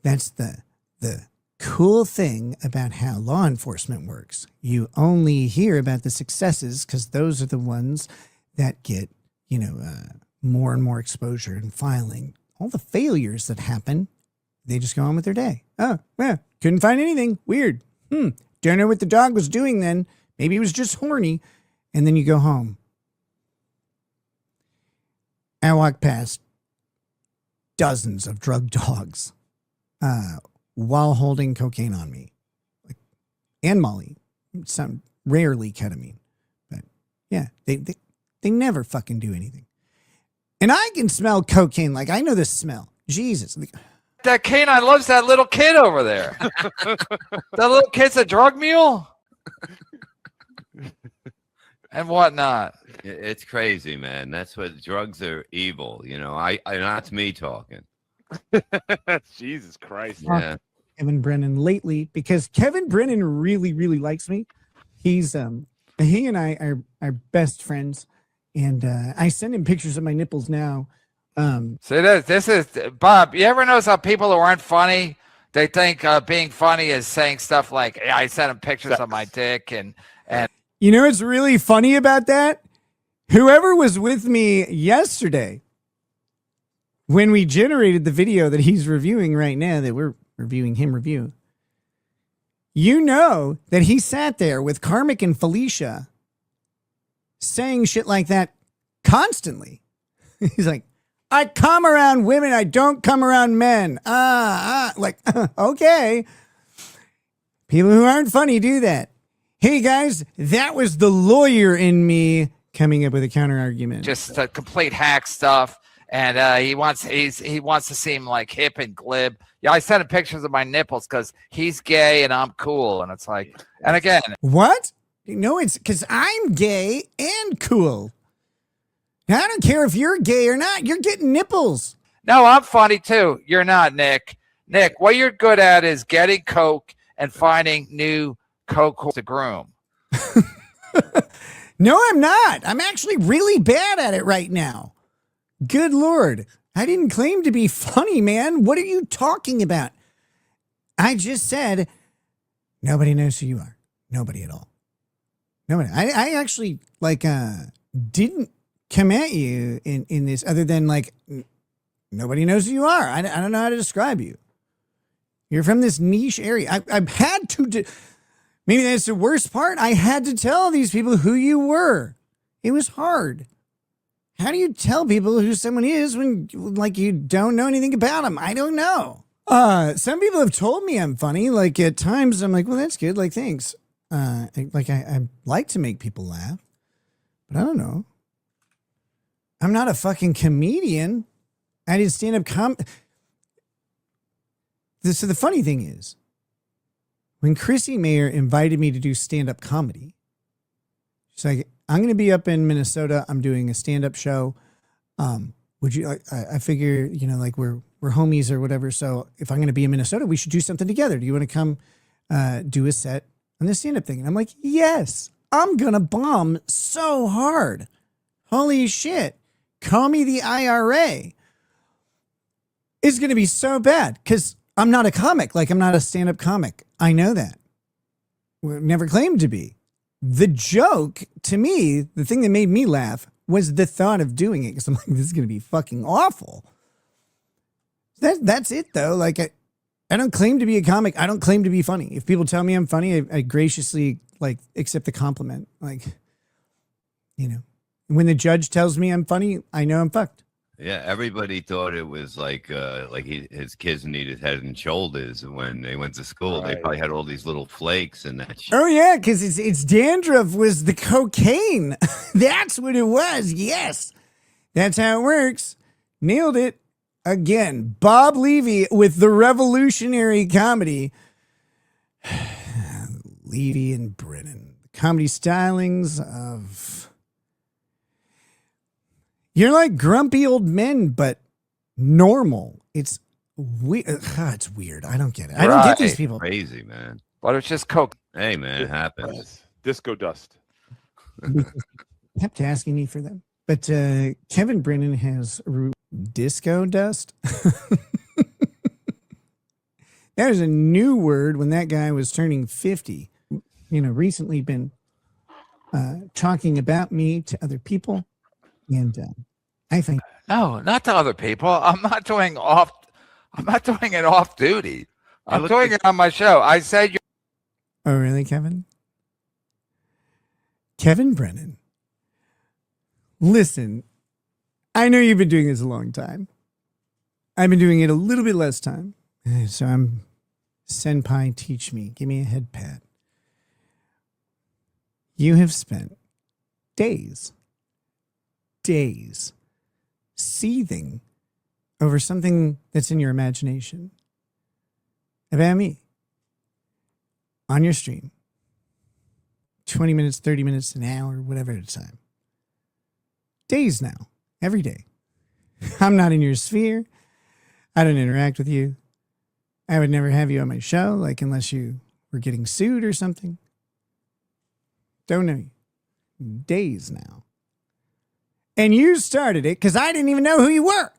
That's the cool thing about how law enforcement works. You only hear about the successes because those are the ones that get, more and more exposure and filing. All the failures that happen, they just go on with their day. Oh, yeah, couldn't find anything. Weird. Don't know what the dog was doing then. Maybe he was just horny. And then you go home. I walk past dozens of drug dogs while holding cocaine on me, and Molly, some rarely ketamine, but yeah, they never fucking do anything. And I can smell cocaine, like I know this smell. Jesus, That canine loves that little kid over there. That little kid's a drug mule. and whatnot. It's crazy, man. That's what drugs are evil. You know, I that's me talking. Jesus Christ. Yeah. Kevin Brennan lately because Kevin Brennan really, really likes me. He's he and I are best friends, and I send him pictures of my nipples now. See, this is Bob. You ever notice how people who aren't funny, they think being funny is saying stuff like, yeah, I sent him pictures of my dick and You know what's really funny about that? Whoever was with me yesterday when we generated the video that he's reviewing right now, that we're reviewing him review, you know that he sat there with Karmic and Felicia saying shit like that constantly. He's like, I come around women, I don't come around men. Like, okay. People who aren't funny do that. Hey guys, that was the lawyer in me coming up with a counter argument. just complete hack stuff. And he wants to seem like hip and glib. Yeah, I sent him pictures of my nipples because he's gay and I'm cool. And it's like, and again, What? No, it's because I'm gay and cool. Now, I don't care if you're gay or not. You're getting nipples. no, I'm funny too. You're not, Nick. Nick, what you're good at is getting coke and finding new coke to groom. No, I'm not. I'm actually really bad at it right now. Good Lord. I didn't claim to be funny, man. What are you talking about? I just said nobody knows who you are. Nobody at all. Nobody. I actually didn't come at you in this other than nobody knows who you are. I don't know how to describe you. You're from this niche area. I've had to maybe that's the worst part. I had to tell these people who you were. It was hard. How do you tell people who someone is when you don't know anything about them? I don't know. Some people have told me I'm funny. Like at times I'm like, well, that's good. Like, thanks. I like to make people laugh, but I don't know. I'm not a fucking comedian. I did stand up So the funny thing is, when Chrissy Mayer invited me to do stand up comedy, she's like, I'm going to be up in Minnesota. I'm doing a stand-up show. Would you? I figure, we're homies or whatever. So if I'm going to be in Minnesota, we should do something together. Do you want to come do a set on the stand-up thing? And I'm like, yes, I'm going to bomb so hard. Holy shit. Call me the IRA. It's going to be so bad because I'm not a comic. I'm not a stand-up comic. I know that. Never claimed to be. The joke, to me, the thing that made me laugh was the thought of doing it because I'm like, this is going to be fucking awful. That's it, though. I don't claim to be a comic. I don't claim to be funny. If people tell me I'm funny, I graciously, accept the compliment. When the judge tells me I'm funny, I know I'm fucked. Yeah, everybody thought it was his kids needed head and shoulders when they went to school. They probably had all these little flakes and that shit. Oh yeah, because it's dandruff was the cocaine. That's what it was. Yes, that's how it works. Nailed it again. Bob Levy with the revolutionary comedy. Levy and Brennan, comedy stylings of. You're like grumpy old men, but normal. It's weird. It's weird. I don't get it. I don't get these people. Crazy, man. But it's just coke. Hey, man, it happens. Disco dust. Kept asking me for them. But Kevin Brennan has disco dust. That was a new word when that guy was turning 50. Recently been talking about me to other people. And I think No, not to other people. I'm not doing it off duty. I'm doing it on my show. I said you. Oh, really, Kevin? Kevin Brennan. Listen, I know you've been doing this a long time. I've been doing it a little bit less time. So I'm senpai, teach me. Give me a head pat. You have spent days seething over something that's in your imagination about me on your stream. 20 minutes, 30 minutes, an hour, whatever at a time. Days now, every day. I'm not in your sphere. I don't interact with you. I would never have you on my show, like unless you were getting sued or something. Don't know you. Days now. And you started it because I didn't even know who you were.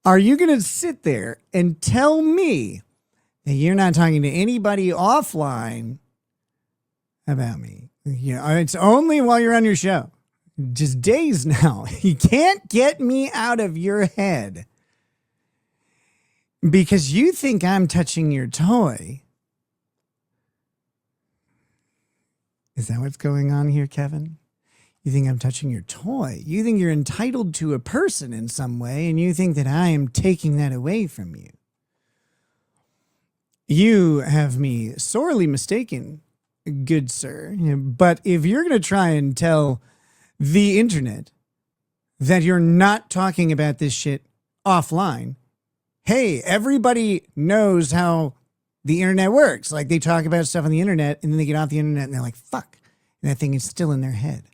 Are you going to sit there and tell me that you're not talking to anybody offline about me? You know, it's only while you're on your show. Just days now. You can't get me out of your head because you think I'm touching your toy. Is that what's going on here, Kevin? You think I'm touching your toy. You think you're entitled to a person in some way, and you think that I am taking that away from you. You have me sorely mistaken, good sir. But if you're going to try and tell the internet that you're not talking about this shit offline, hey, everybody knows how the internet works. Like they talk about stuff on the internet, and then they get off the internet, and they're like, fuck. And that thing is still in their head.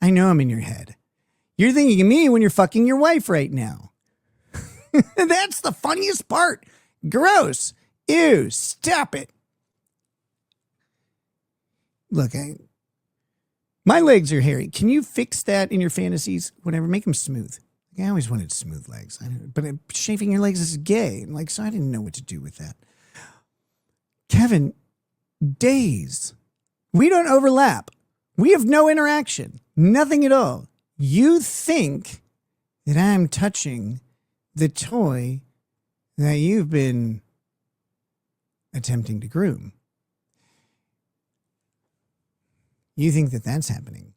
I know I'm in your head. You're thinking of me when you're fucking your wife right now. That's the funniest part. Gross. Ew. Stop it. Look, my legs are hairy. Can you fix that in your fantasies? Whatever. Make them smooth. I always wanted smooth legs. But shaving your legs is gay. So I didn't know what to do with that. Kevin, days. We don't overlap. We have no interaction. Nothing at all. You think that I'm touching the toy that you've been attempting to groom. You think that that's happening.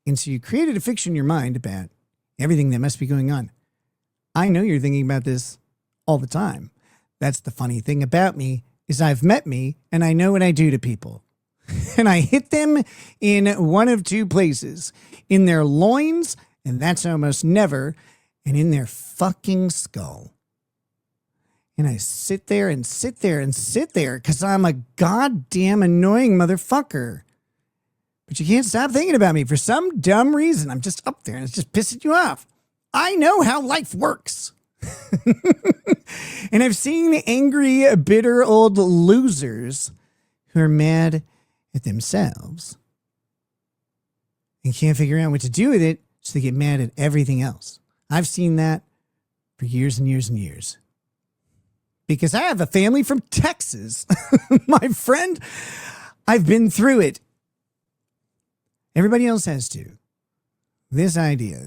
And so you created a fiction in your mind about everything that must be going on. I know you're thinking about this all the time. That's the funny thing about me is I've met me and I know what I do to people. And I hit them in one of two places. In their loins, and that's almost never, and in their fucking skull. And I sit there and sit there and sit there because I'm a goddamn annoying motherfucker. But you can't stop thinking about me for some dumb reason. I'm just up there and it's just pissing you off. I know how life works. And I've seen angry, bitter old losers who are mad at themselves and can't figure out what to do with it, so they get mad at everything else. I've seen that for years and years and years. Because I have a family from Texas. My friend, I've been through it. Everybody else has to. This idea.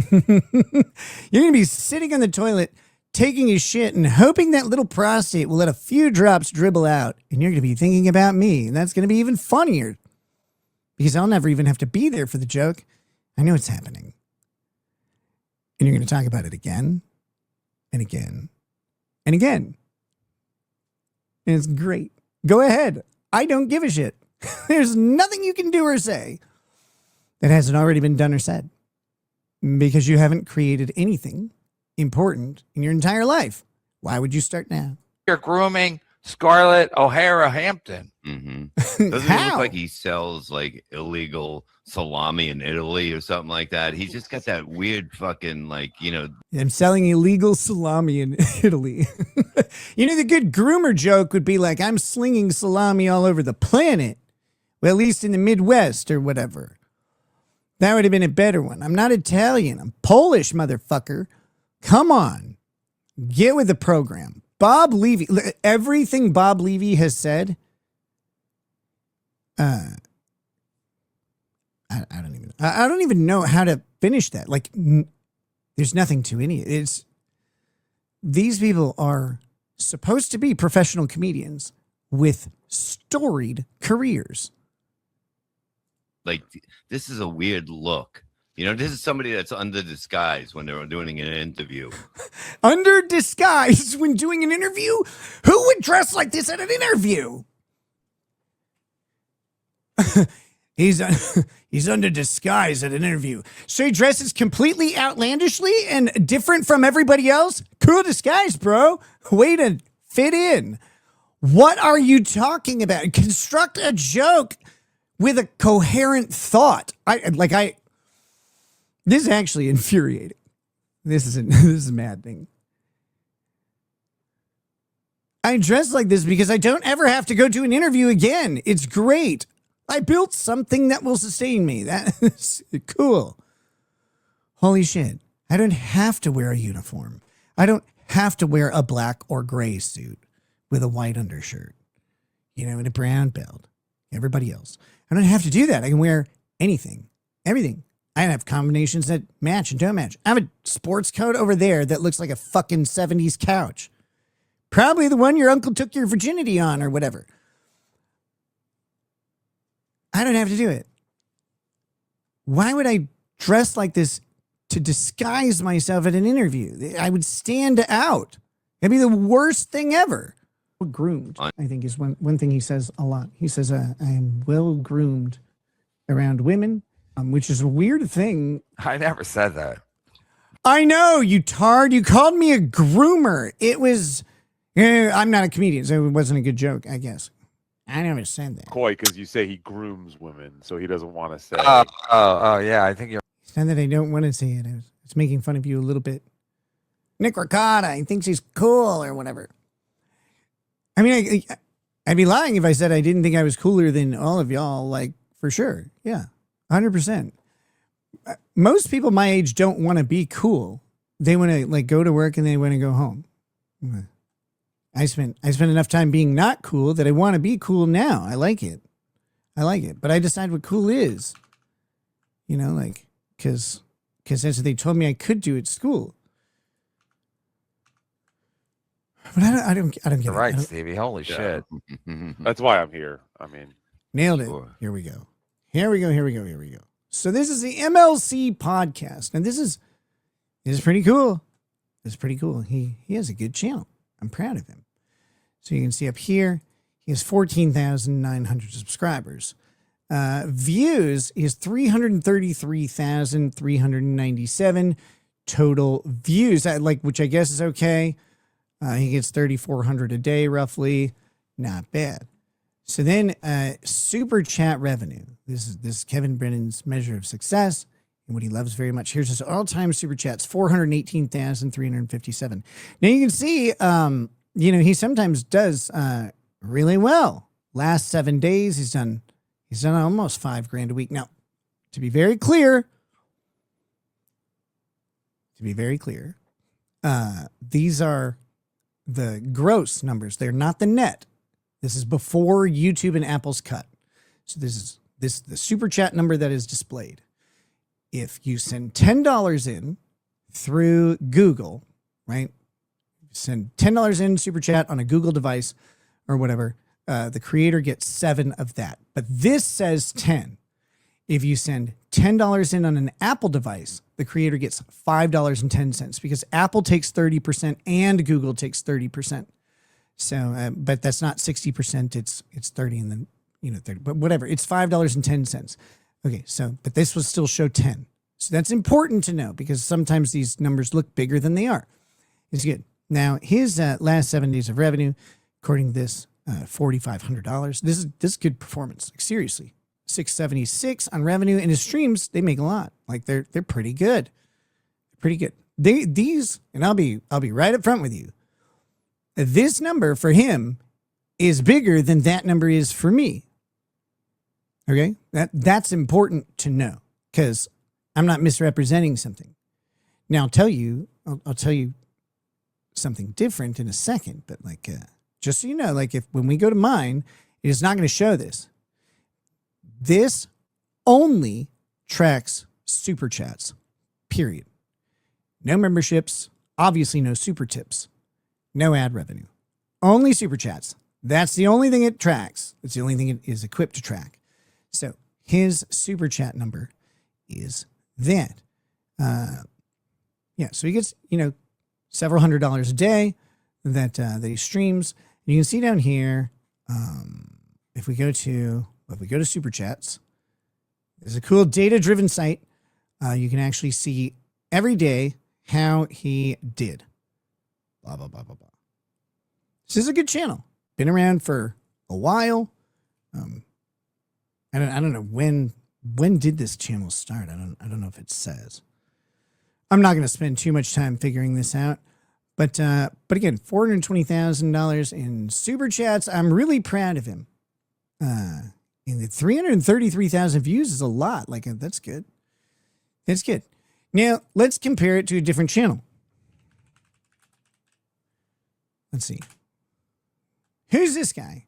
You're going to be sitting on the toilet taking a shit and hoping that little prostate will let a few drops dribble out, and you're going to be thinking about me, and that's going to be even funnier because I'll never even have to be there for the joke. I know it's happening. And you're going to talk about it again and again and again. And it's great. Go ahead. I don't give a shit. There's nothing you can do or say that hasn't already been done or said because you haven't created anything important in your entire life. Why would you start now? You're grooming Scarlett O'Hara Hampton. Mm-hmm. Doesn't he How? look like he sells like illegal salami in Italy or something like that? He's just got that weird fucking I'm selling illegal salami in Italy. The good groomer joke would be like, I'm slinging salami all over the planet. Well, at least in the Midwest or whatever. That would have been a better one. I'm not Italian. I'm Polish, motherfucker. Come on. Get with the program. Bob Levy, everything Bob Levy has said, I don't even know how to finish that. Like, there's nothing to any. These people are supposed to be professional comedians with storied careers. like this is a weird look. This is somebody that's under disguise when they're doing an interview. Under disguise when doing an interview? Who would dress like this at an interview? He's under disguise at an interview. So he dresses completely outlandishly and different from everybody else? Cool disguise, bro. Way to fit in. What are you talking about? Construct a joke with a coherent thought. This is actually infuriating. This is a mad thing. I dress like this because I don't ever have to go to an interview again. It's great. I built something that will sustain me. That is cool. Holy shit. I don't have to wear a uniform. I don't have to wear a black or gray suit with a white undershirt, and a brown belt. Everybody else. I don't have to do that. I can wear anything, everything. I have combinations that match and don't match. I have a sports coat over there that looks like a fucking 70s couch. Probably the one your uncle took your virginity on or whatever. I don't have to do it. Why would I dress like this to disguise myself at an interview? I would stand out. It'd be the worst thing ever. Groomed, I think, is one thing he says a lot. He says, I am well groomed around women, which is a weird thing. I never said that. I know, you tard. You called me a groomer. It was, I'm not a comedian, so it wasn't a good joke, I guess. I never said that. Coy, because you say he grooms women, so he doesn't want to say. Oh, yeah. I think you're. It's not that I don't want to say it. It's making fun of you a little bit. Nick Ricotta, he thinks he's cool or whatever. I mean, I'd be lying if I said I didn't think I was cooler than all of y'all, like, for sure. Yeah, 100%. Most people my age don't want to be cool. They want to, like, go to work and they want to go home. I spent enough time being not cool that I want to be cool now. I like it. But I decide what cool is. Because that's what they told me I could do at school. But I don't get You're it. right, Stevie. Holy shit. That's why I'm here. I mean, Nailed it. Sure. Here we go. So this is the MLC podcast. And this is pretty cool. It's pretty cool. He has a good channel. I'm proud of him. So you can see up here, he has 14,900 subscribers. Views is 333,397 total views, which I guess is okay. He gets 3,400 a day, roughly. Not bad. So then, super chat revenue. This is Kevin Brennan's measure of success and what he loves very much. Here's his all-time super chats: 418,357. Now you can see, he sometimes does really well. Last 7 days, he's done almost $5,000 a week. Now, to be very clear, these are the gross numbers. They're not the net. This is before YouTube and Apple's cut. So this is the super chat number that is displayed. If you send $10 in through Google, right? Send $10 in super chat on a Google device or whatever, the creator gets 7 of that. But this says 10. If you send $10 in on an Apple device, the creator gets $5.10 because Apple takes 30% and Google takes 30%. So, but that's not 60%. It's 30 and then, 30, but whatever. It's $5.10. Okay. So, but this will still show 10. So that's important to know because sometimes these numbers look bigger than they are. It's good. Now his last 7 days of revenue, according to this, $4,500. This is good performance. Like, seriously. 676 on revenue, and his streams, they make a lot. Like they're pretty good. Pretty good. These, and I'll be right up front with you. This number for him is bigger than that number is for me. Okay? That's important to know because I'm not misrepresenting something. Now I'll tell you something different in a second, but just so you know, when we go to mine, it is not going to show this. This only tracks super chats, period. No memberships, obviously no super tips, no ad revenue, only super chats. That's the only thing it tracks. It's the only thing it is equipped to track. So his super chat number is that. So he gets, several $100s a day that he streams. And you can see down here, if we go to Super Chats, there's a cool data-driven site. You can actually see every day how he did. Blah, blah, blah, blah, blah. This is a good channel. been around for a while. I don't know when did this channel start? I don't know if it says. I'm not going to spend too much time figuring this out. But again, $420,000 in super chats. I'm really proud of him. And the 333,000 views is a lot. Like, that's good. That's good. Now, let's compare it to a different channel. Let's see. Who's this guy?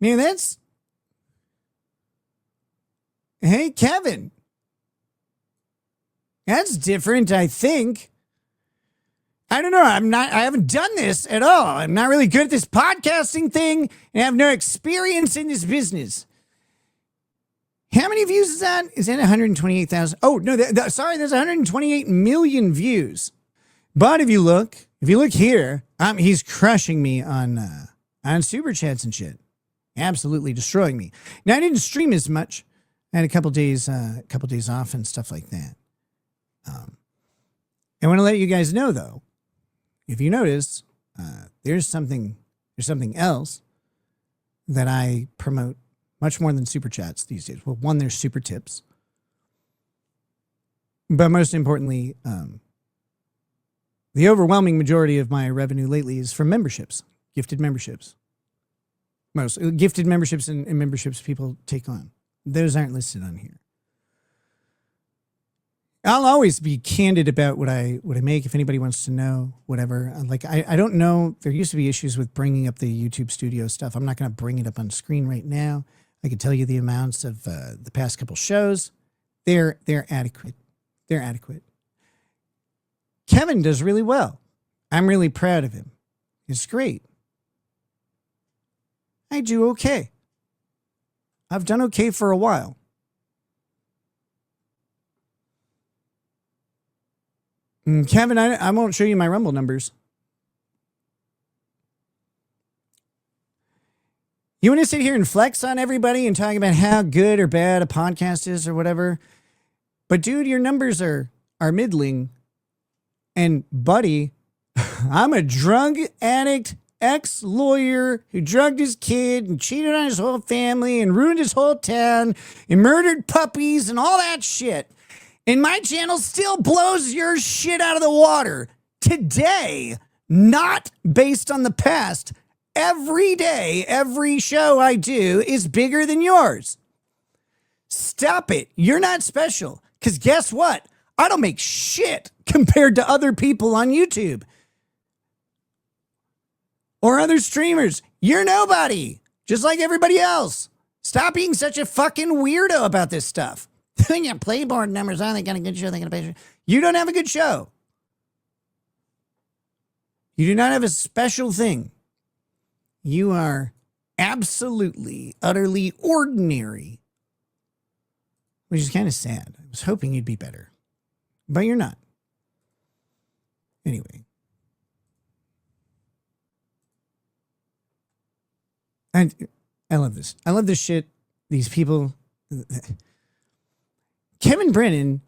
Now, that's... Hey, Kevin. That's different, I think. I don't know. I haven't done this at all. I'm not really good at this podcasting thing, and I have no experience in this business. How many views is that? Is that 128,000? Oh, no, sorry, there's 128 million views. But if you look here, he's crushing me on super chats and shit. Absolutely destroying me. Now, I didn't stream as much. I had a couple days off and stuff like that. I want to let you guys know, though, if you notice, there's something else that I promote much more than super chats these days. Well, one, there's super tips, but most importantly, the overwhelming majority of my revenue lately is from memberships, gifted memberships. Most gifted memberships and memberships people take on. Those aren't listed on here. I'll always be candid about what I make. If anybody wants to know, whatever. Like, I don't know. There used to be issues with bringing up the YouTube studio stuff. I'm not going to bring it up on screen right now. I can tell you the amounts of the past couple shows. They're adequate. They're adequate. Kevin does really well. I'm really proud of him. It's great. I do okay. I've done okay for a while. Kevin, I won't show you my Rumble numbers. You want to sit here and flex on everybody and talk about how good or bad a podcast is or whatever? But dude, your numbers are middling. And buddy, I'm a drug addict, ex-lawyer who drugged his kid and cheated on his whole family and ruined his whole town and murdered puppies and all that shit. And my channel still blows your shit out of the water today, not based on the past. Every day, every show I do is bigger than yours. Stop it. You're not special. Because guess what? I don't make shit compared to other people on YouTube or other streamers. You're nobody, just like everybody else. Stop being such a fucking weirdo about this stuff. When your playboard numbers are, they got a good show, they got a bad show. You don't have a good show. You do not have a special thing. You are absolutely, utterly ordinary, which is kind of sad. I was hoping you'd be better, but you're not. Anyway. And I love this. I love this shit. These people. Kevin Brennan,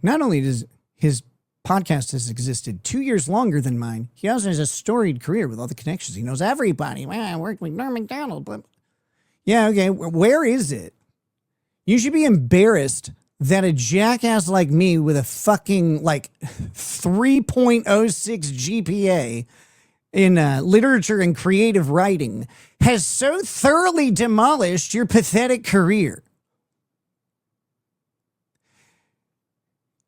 not only does his podcast has existed 2 years longer than mine, he also has a storied career with all the connections. He knows everybody. Well, I worked with Norm MacDonald. But yeah, okay. Where is it? You should be embarrassed that a jackass like me with a fucking like 3.06 GPA in literature and creative writing has so thoroughly demolished your pathetic career.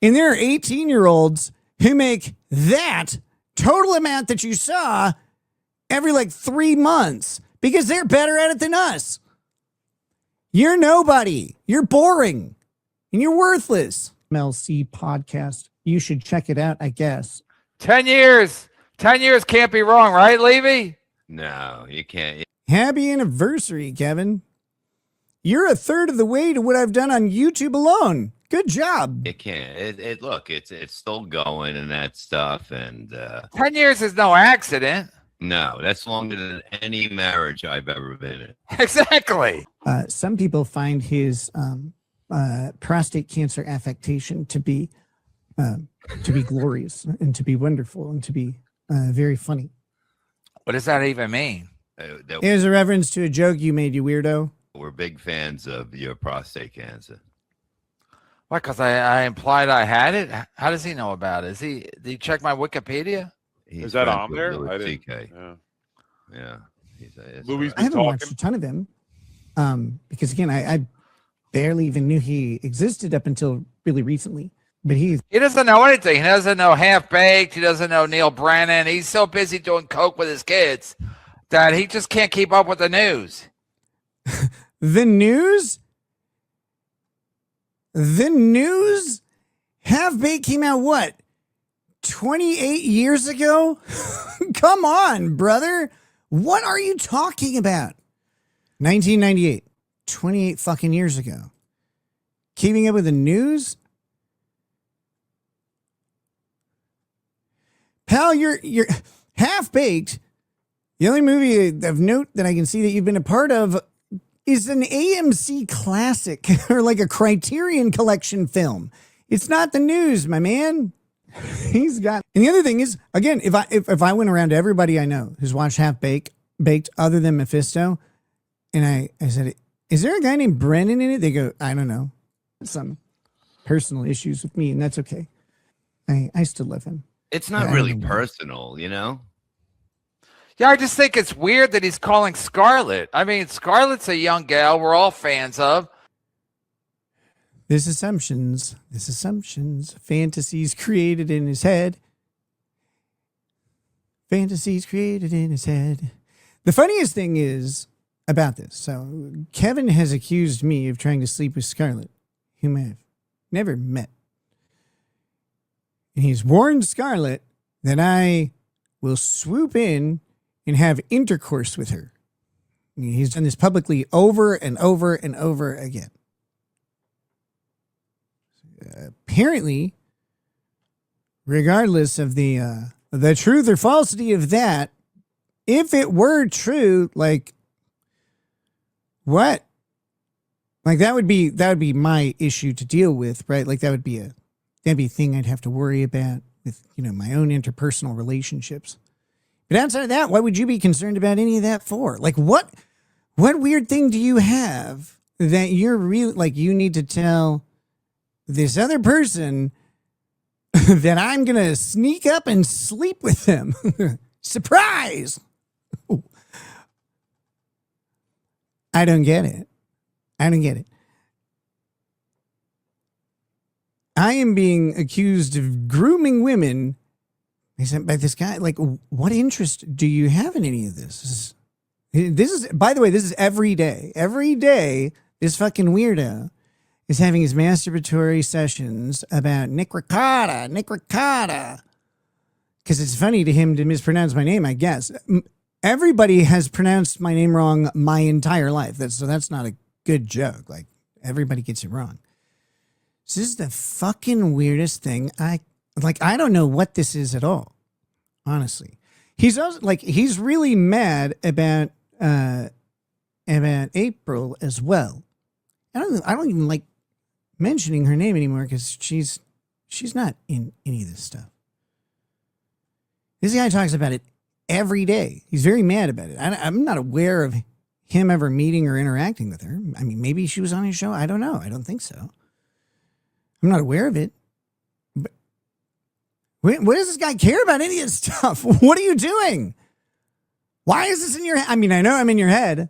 And there are 18-year-olds who make that total amount that you saw every like 3 months because they're better at it than us. You're nobody. You're boring. And you're worthless. MLC podcast. You should check it out, I guess. 10 years. 10 years can't be wrong, right, Levy? No, you can't. Happy anniversary, Kevin. You're a third of the way to what I've done on YouTube alone. Good job. It can't. Look, it's still going and that stuff. And 10 years is no accident. no, that's longer than any marriage I've ever been in. Exactly. Some people find his prostate cancer affectation to be to be glorious and to be wonderful and to be very funny. What does that even mean? Here's a reference to a joke you made, you weirdo. We're big fans of your prostate cancer. What? Because I implied I had it. How does he know about it? Did he check my Wikipedia? He's Is that friends on with there? Louis I didn't. CK. Yeah. Yeah. Louis I haven't talking. watched a ton of him because, again, I barely even knew he existed up until really recently. But He doesn't know anything. He doesn't know Half Baked. He doesn't know Neil Brennan. He's so busy doing coke with his kids that he just can't keep up with the news. the news, Half Baked came out what, 28 years ago? Come on, brother. What are you talking about? 1998, 28 fucking years ago. Keeping up with the news? Pal, you're Half Baked. The only movie of note that I can see that you've been a part of is an AMC classic or like a Criterion Collection film. It's not the news, my man. He's got. And the other thing is, again, if I went around to everybody I know who's watched Half Baked other than Mephisto, and I said, is there a guy named Brennan in it? They go, I don't know. Some personal issues with me, and that's okay. I still love him. It's not really personal, you know? Yeah, I just think it's weird that he's calling Scarlett. I mean, Scarlett's a young gal we're all fans of. This assumptions, fantasies created in his head. Fantasies created in his head. The funniest thing is about this. So Kevin has accused me of trying to sleep with Scarlett, whom I've never met. And he's warned Scarlett that I will swoop in and have intercourse with her. He's done this publicly over and over and over again. Apparently, regardless of the truth or falsity of that, if it were true, like what? Like that would be my issue to deal with, right? Like that'd be a thing I'd have to worry about with, my own interpersonal relationships. But outside of that, why would you be concerned about any of that for? Like what weird thing do you have that you're really like you need to tell this other person that I'm going to sneak up and sleep with them? Surprise! I don't get it. I am being accused of grooming women by this guy. Like, what interest do you have in any of this? This is, by the way, this is every day. Every day, this fucking weirdo is having his masturbatory sessions about Nick Ricotta. Because it's funny to him to mispronounce my name, I guess. Everybody has pronounced my name wrong my entire life. That's not a good joke. Like, everybody gets it wrong. This is the fucking weirdest thing. I don't know what this is at all. Honestly, he's also he's really mad about April as well. I don't even like mentioning her name anymore because she's not in any of this stuff. This guy talks about it every day. He's very mad about it. I'm not aware of him ever meeting or interacting with her. I mean, maybe she was on his show. I don't know. I don't think so. I'm not aware of it. But what does this guy care about any of this stuff? What are you doing? Why is this in your head? I mean, I know I'm in your head.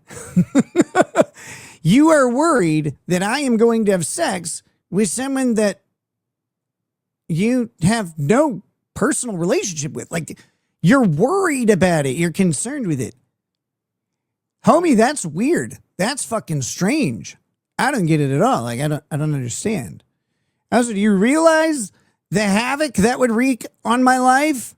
You are worried that I am going to have sex with someone that you have no personal relationship with. Like, you're worried about it. You're concerned with it. Homie, that's weird. That's fucking strange. I don't get it at all. Like, I don't understand. Also, do you realize the havoc that would wreak on my life?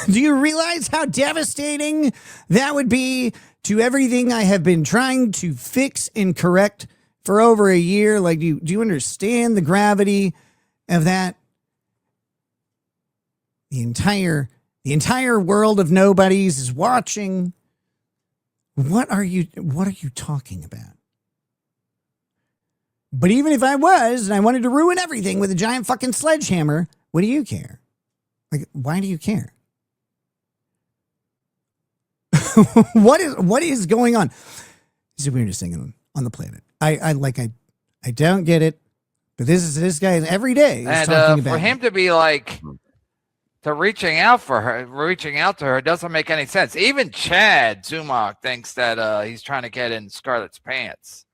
Do you realize how devastating that would be to everything I have been trying to fix and correct for over a year? Like, do you understand the gravity of that? The entire world of nobodies is watching. What are you talking about? But even if I was, and I wanted to ruin everything with a giant fucking sledgehammer, What do you care? Like, why do you care? What is going on? It's the weirdest thing on the planet. I don't get it, but this guy every day is And talking about for him to be like to reaching out to her doesn't make any sense. Even Chad Zumach thinks that he's trying to get in Scarlett's pants.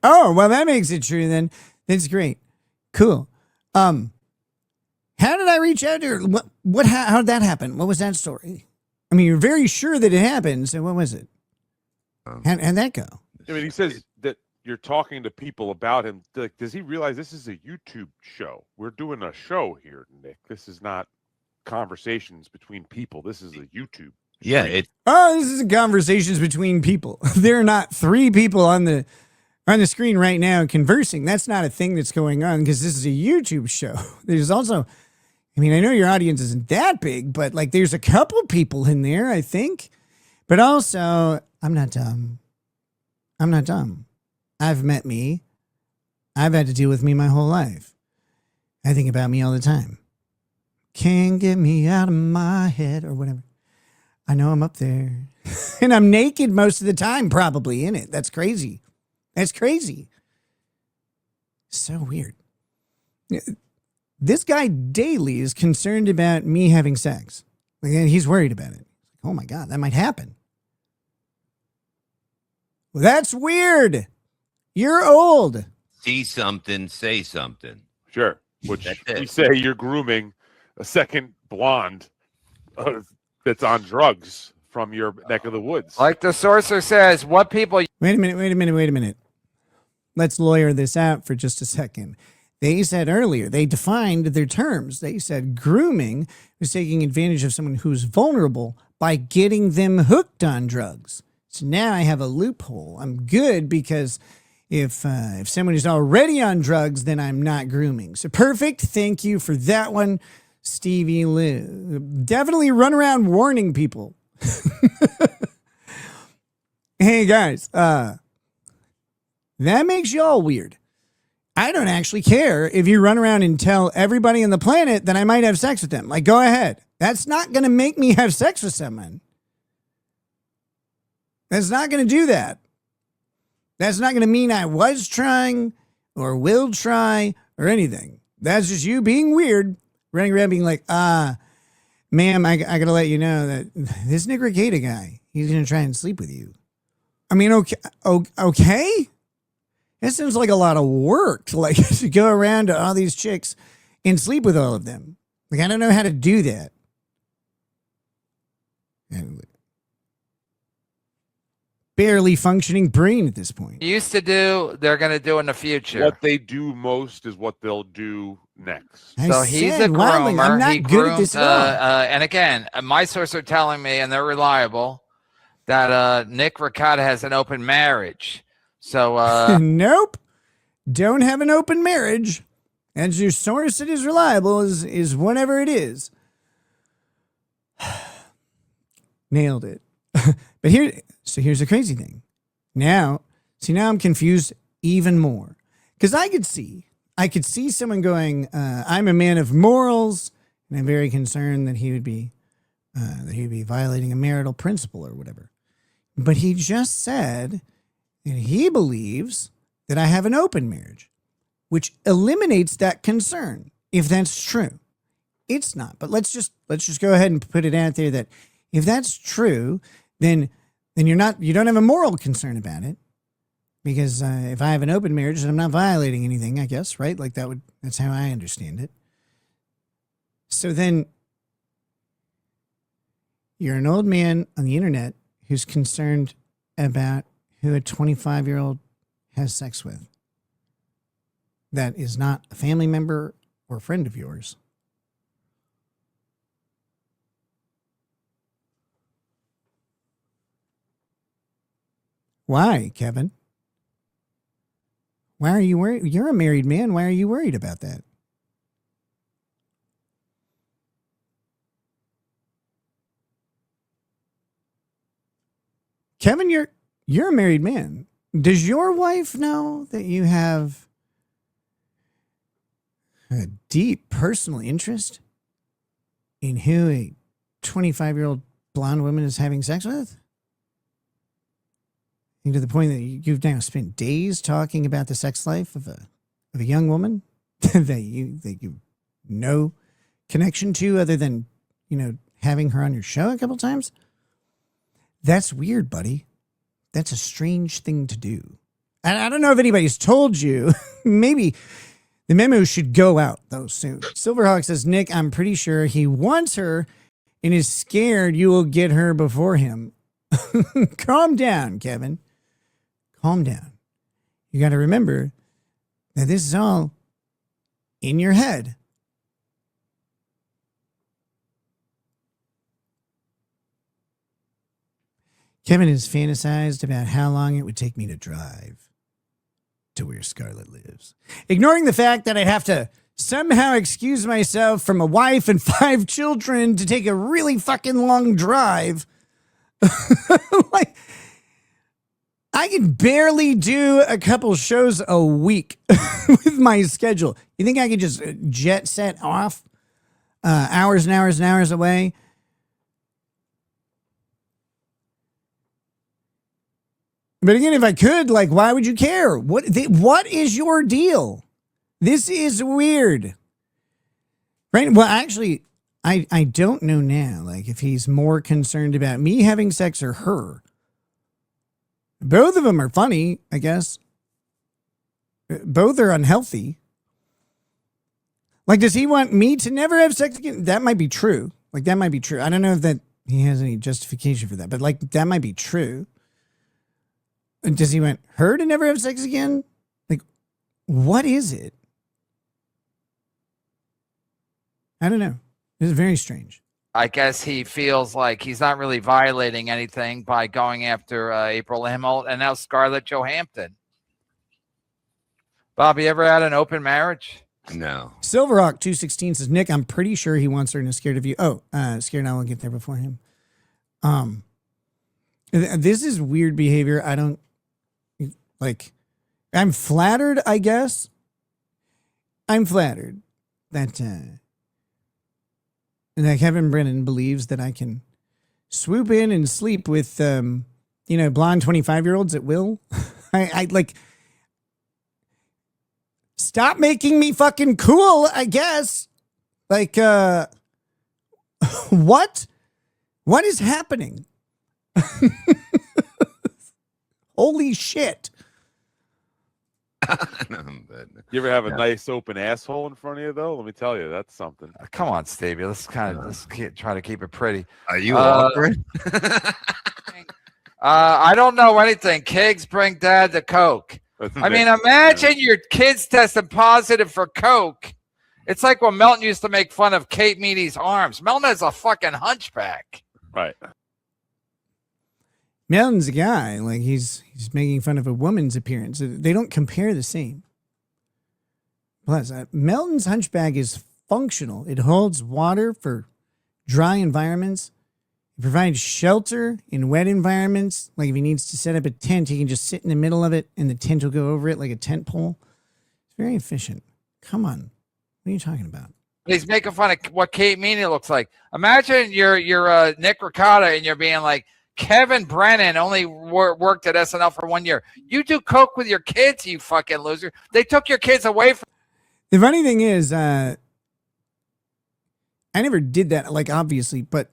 Oh, well, that makes it true then. That's great. Cool. How did I reach out to her? How did that happen? What was that story? I mean, you're very sure that it happened. So what was it? How'd that go? I mean, he says that you're talking to people about him. Like, does he realize this is a YouTube show? We're doing a show here, Nick. This is not conversations between people. This is a YouTube. Yeah, stream. This is conversations between people. There are not three people on the screen right now conversing. That's not a thing that's going on because this is a YouTube show. There's also, I mean, I know your audience isn't that big, but like there's a couple people in there, I think. But also, I'm not dumb. I've met me. I've had to deal with me my whole life. I think about me all the time. Can't get me out of my head or whatever. I know I'm up there. And I'm naked most of the time, probably, in it. That's crazy. That's crazy. So weird. This guy daily is concerned about me having sex. Like, he's worried about it. Oh my God, that might happen. Well, that's weird. You're old. see something, say something. Sure. Which That's it. we say you're grooming a second blonde that's on drugs from your neck of the woods. Like the sorcerer says, what people Wait a minute. Let's lawyer this out for just a second. They said earlier, they defined their terms. They said grooming was taking advantage of someone who's vulnerable by getting them hooked on drugs. So now I have a loophole. I'm good because if someone is already on drugs, then I'm not grooming. So perfect. Thank you for that one, Stevie Lou. Definitely run around warning people. Hey guys, that makes y'all weird. I don't actually care if you run around and tell everybody on the planet that I might have sex with them. Like, go ahead. That's not going to make me have sex with someone. That's not going to do that. That's not going to mean I was trying or will try or anything. That's just you being weird, running around being like, ma'am, I got to let you know that this Nick Rekieta guy, he's going to try and sleep with you. I mean, okay? That sounds like a lot of work to go around to all these chicks and sleep with all of them. Like, I don't know how to do that. And barely functioning brain at this point. used to do, they're going to do in the future. What they do most is what they'll do next. So he's a wildly, groomer. I'm not He good at this groomed, at all. and again, my sources are telling me, and they're reliable, that Nick Rekieta has an open marriage. So Nope. Don't have an open marriage. And your source that is reliable is whatever it is. Nailed it. But here's the crazy thing. Now I'm confused even more. Because I could see someone going, I'm a man of morals, and I'm very concerned that he would be violating a marital principle or whatever. But he just said that he believes that I have an open marriage, which eliminates that concern, if that's true. It's not, but let's just go ahead and put it out there that if that's true, then you don't have a moral concern about it, because if I have an open marriage, I'm not violating anything, I guess, right? Like that's how I understand it. So then you're an old man on the internet who's concerned about who a 25-year-old has sex with that is not a family member or friend of yours. Why, Kevin? Why are you worried? You're a married man. Why are you worried about that? Kevin, you're a married man. Does your wife know that you have a deep personal interest in who a 25-year-old blonde woman is having sex with? And to the point that you've now spent days talking about the sex life of a young woman that you no connection to other than, having her on your show a couple times? That's weird, buddy. That's a strange thing to do. And I don't know if anybody's told you. Maybe the memo should go out, though, soon. Silverhawk says, Nick, I'm pretty sure he wants her and is scared you will get her before him. Calm down, Kevin. Calm down. You got to remember that this is all in your head. Kevin has fantasized about how long it would take me to drive to where Scarlett lives, ignoring the fact that I'd have to somehow excuse myself from a wife and 5 children to take a really fucking long drive. Like, I can barely do a couple shows a week with my schedule. You think I could just jet set off hours and hours and hours away? But again, if I could, like, why would you care? What is your deal? This is weird. Right? Well, actually, I don't know now, like, if he's more concerned about me having sex or her. Both of them are funny, I guess. Both are unhealthy. Like, does he want me to never have sex again? That might be true. Like, that might be true. I don't know if that he has any justification for that, but, like, that might be true. Does he want her to never have sex again? Like, what is it? I don't know. This is very strange. I guess he feels like he's not really violating anything by going after April Himmel and now Scarlett Johampton. Bob, you ever had an open marriage? No. Silverhawk 216 says, Nick, I'm pretty sure he wants her and is scared of you. Oh, scared I will get there before him. This is weird behavior. I don't like. I'm flattered, I guess. I'm flattered that Kevin Brennan believes that I can swoop in and sleep with blonde 25-year-olds at will. I like. Stop making me fucking cool, I guess. Like, what? What is happening? Holy shit. You ever have a nice open asshole in front of you, though? Let me tell you, that's something. Come on, Stevie. Let's try to keep it pretty. Are you awkward? I don't know anything. Kids bring dad to Coke. I mean, imagine your kids testing positive for Coke. It's like when Melton used to make fun of Kate Meany's arms. Melton is a fucking hunchback. Right. Melton's a guy. Like, he's making fun of a woman's appearance. They don't compare the same. Plus, Melton's hunchback is functional. It holds water for dry environments. It provides shelter in wet environments. Like, if he needs to set up a tent, he can just sit in the middle of it and the tent will go over it like a tent pole. It's very efficient. Come on. What are you talking about? He's making fun of what Kate Meany looks like. Imagine you're Nick Ricotta and you're being like, Kevin Brennan only worked at SNL for 1 year. You do Coke with your kids, you fucking loser. They took your kids away from. The funny thing is, I never did that, like, obviously, but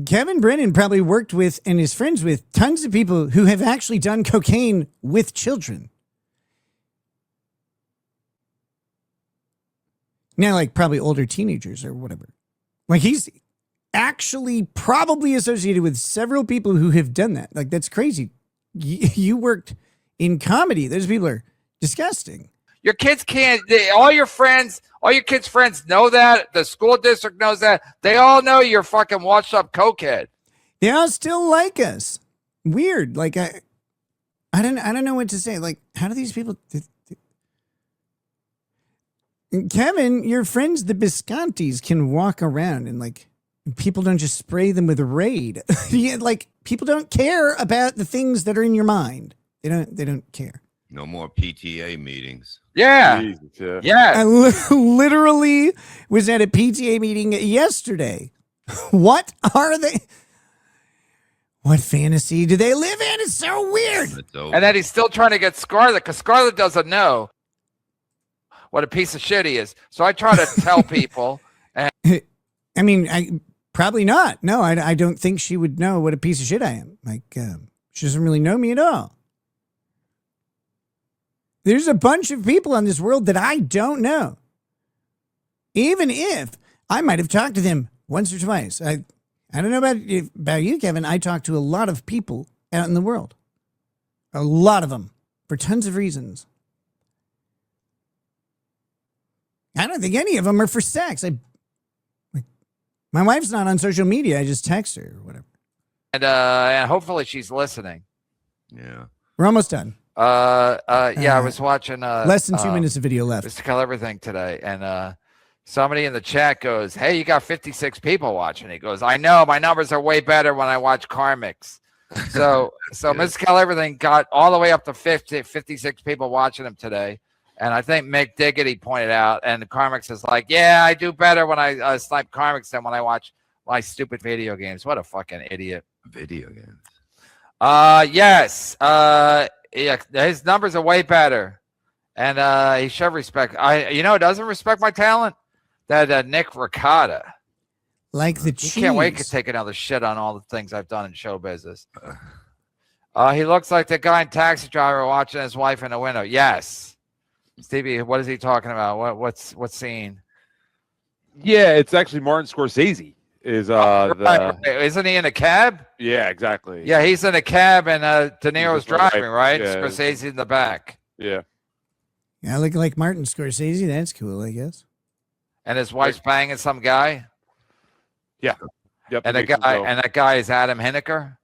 Kevin Brennan probably worked with and is friends with tons of people who have actually done cocaine with children. Now, like, probably older teenagers or whatever. Like, he's actually probably associated with several people who have done that. Like, that's crazy. You worked in comedy. Those people are disgusting. Your kids can't. All your kids' friends know that. The school district knows that. They all know you're fucking washed up cokehead. They all still like us. Weird. Like, I don't know what to say. Like, how do these people? Kevin, your friends, the Biscontis, can walk around and, like, people don't just spray them with Raid. Like, people don't care about the things that are in your mind. They don't care. No more PTA meetings. Yeah. Jesus, yeah. Yeah. I literally was at a PTA meeting yesterday. What are they? What fantasy do they live in? It's so weird. It's over. And then he's still trying to get Scarlett because Scarlett doesn't know what a piece of shit he is. So I try to tell people. I mean, probably not. No, I don't think she would know what a piece of shit I am. Like, she doesn't really know me at all. There's a bunch of people on this world that I don't know. Even if I might have talked to them once or twice. I don't know about you, Kevin. I talk to a lot of people out in the world. A lot of them. For tons of reasons. I don't think any of them are for sex. My wife's not on social media. I just text her or whatever. And hopefully she's listening. Yeah. We're almost done. I was watching Less than 2 minutes of video left. Mr. Kill Everything today, and somebody in the chat goes, "Hey, you got 56 people watching." He goes, "I know, my numbers are way better when I watch Karmics." So Mr. Kill Everything got all the way up to 56 people watching him today. And I think Mick Diggity pointed out, and Karmics is like, "Yeah, I do better when I snipe Karmics than when I watch my stupid video games." What a fucking idiot. Video games. Yes. Yeah, his numbers are way better, and he should respect. Doesn't respect my talent. That Nick Ricotta. Like the cheese. He can't wait to take another shit on all the things I've done in show business. He looks like the guy in Taxi Driver watching his wife in the window. Yes. Stevie, what is he talking about? What scene? Yeah, it's actually Martin Scorsese. Right. Isn't he in a cab? Yeah, exactly. Yeah, he's in a cab and De Niro's driving, right? Yeah. Scorsese in the back. Yeah. Yeah, I look like Martin Scorsese. That's cool, I guess. And his wife's banging some guy. Yeah. Yep. And that guy is Adam Hineker.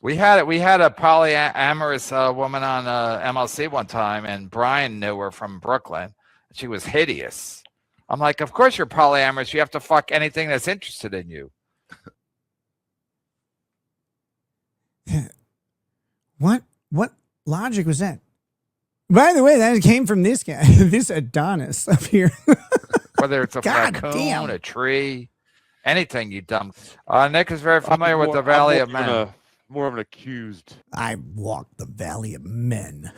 We had a polyamorous woman on MLC one time, and Brian knew her from Brooklyn. She was hideous. I'm like, of course you're polyamorous. You have to fuck anything that's interested in you. What logic was that? By the way, that came from this guy, this Adonis up here. Whether it's a raccoon, a tree, anything, you dumb. Nick is very familiar with the Valley of Men. More of an accused I walk the Valley of Men.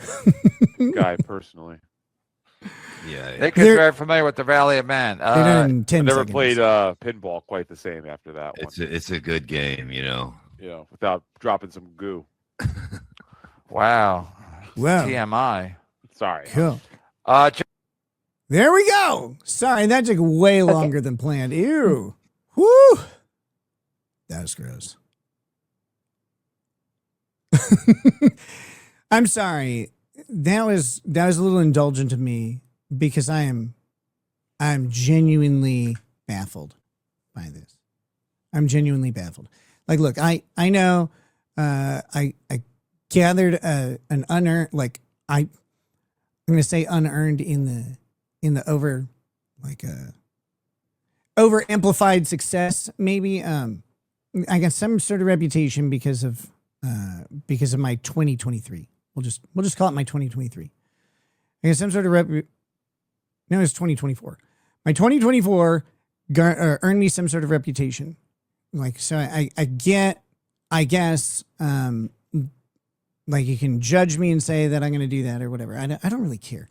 guy personally. Yeah. Nick is very familiar with the Valley of Men. I never played pinball quite the same after that one. It's a good game, without dropping some goo. Wow. Wow. TMI. Sorry. Cool. There we go. Sorry, that took way longer than planned. Ew. Woo. That was gross. I'm sorry. That was a little indulgent of me because I'm genuinely baffled by this. I'm genuinely baffled. Like, look, I know I gathered an unearned, like I'm going to say unearned in the over amplified success, maybe. I got some sort of reputation because of my 2023. We'll just call it my 2023. I got some sort of no, it's 2024. My 2024 earned me some sort of reputation. Like, so I guess, like you can judge me and say that I'm going to do that or whatever. I don't really care.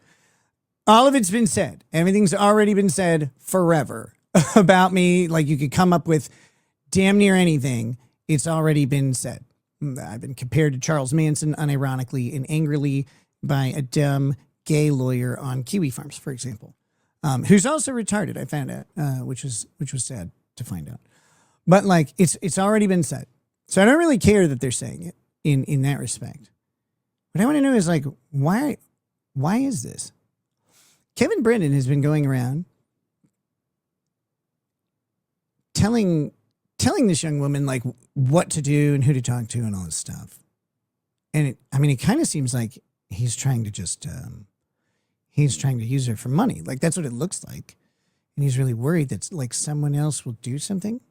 All of it's been said. Everything's already been said forever about me. Like you could come up with damn near anything. It's already been said. I've been compared to Charles Manson unironically and angrily by a dumb gay lawyer on Kiwi Farms, for example, who's also retarded. I found out, which was sad to find out. But like it's already been said, so I don't really care that they're saying it in that respect. What I want to know is like why is this? Kevin Brennan has been going around telling this young woman like what to do and who to talk to and all this stuff. And it kind of seems like he's trying to use her for money. Like that's what it looks like. And he's really worried that like someone else will do something.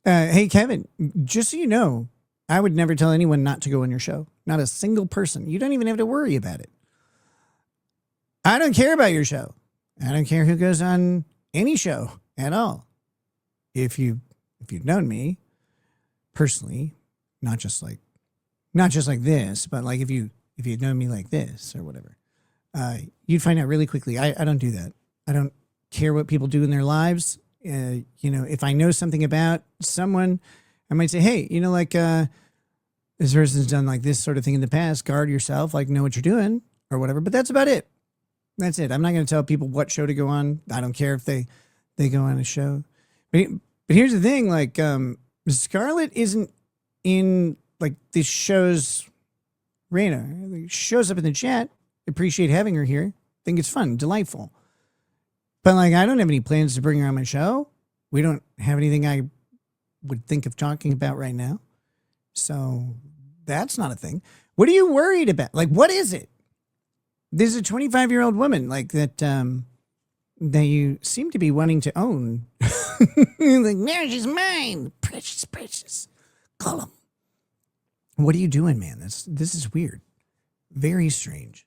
Hey, Kevin, just so you know, I would never tell anyone not to go on your show. Not a single person. You don't even have to worry about it. I don't care about your show. I don't care who goes on any show at all. If you've known me personally, not just like this, but like if you'd known me like this or whatever, you'd find out really quickly. I don't do that. I don't care what people do in their lives. You know, if I know something about someone, I might say, hey, you know, like this person's done like this sort of thing in the past. Guard yourself, like know what you're doing or whatever. But that's about it. That's it. I'm not going to tell people what show to go on. I don't care if they go on a show. But here's the thing, like Scarlett isn't in like this show's radar. She shows up in the chat. Appreciate having her here. Think it's fun, delightful. But like I don't have any plans to bring her on my show. We don't have anything I would think of talking about right now. So that's not a thing. What are you worried about? Like, what is it? There's a 25-year-old woman like that that you seem to be wanting to own. Like, now she's mine. Precious, precious. Call him. What are you doing, man? This is weird. Very strange.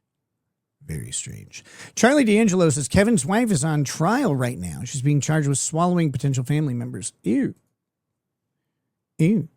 Very strange. Charlie D'Angelo says Kevin's wife is on trial right now. She's being charged with swallowing potential family members. Ew. Ew.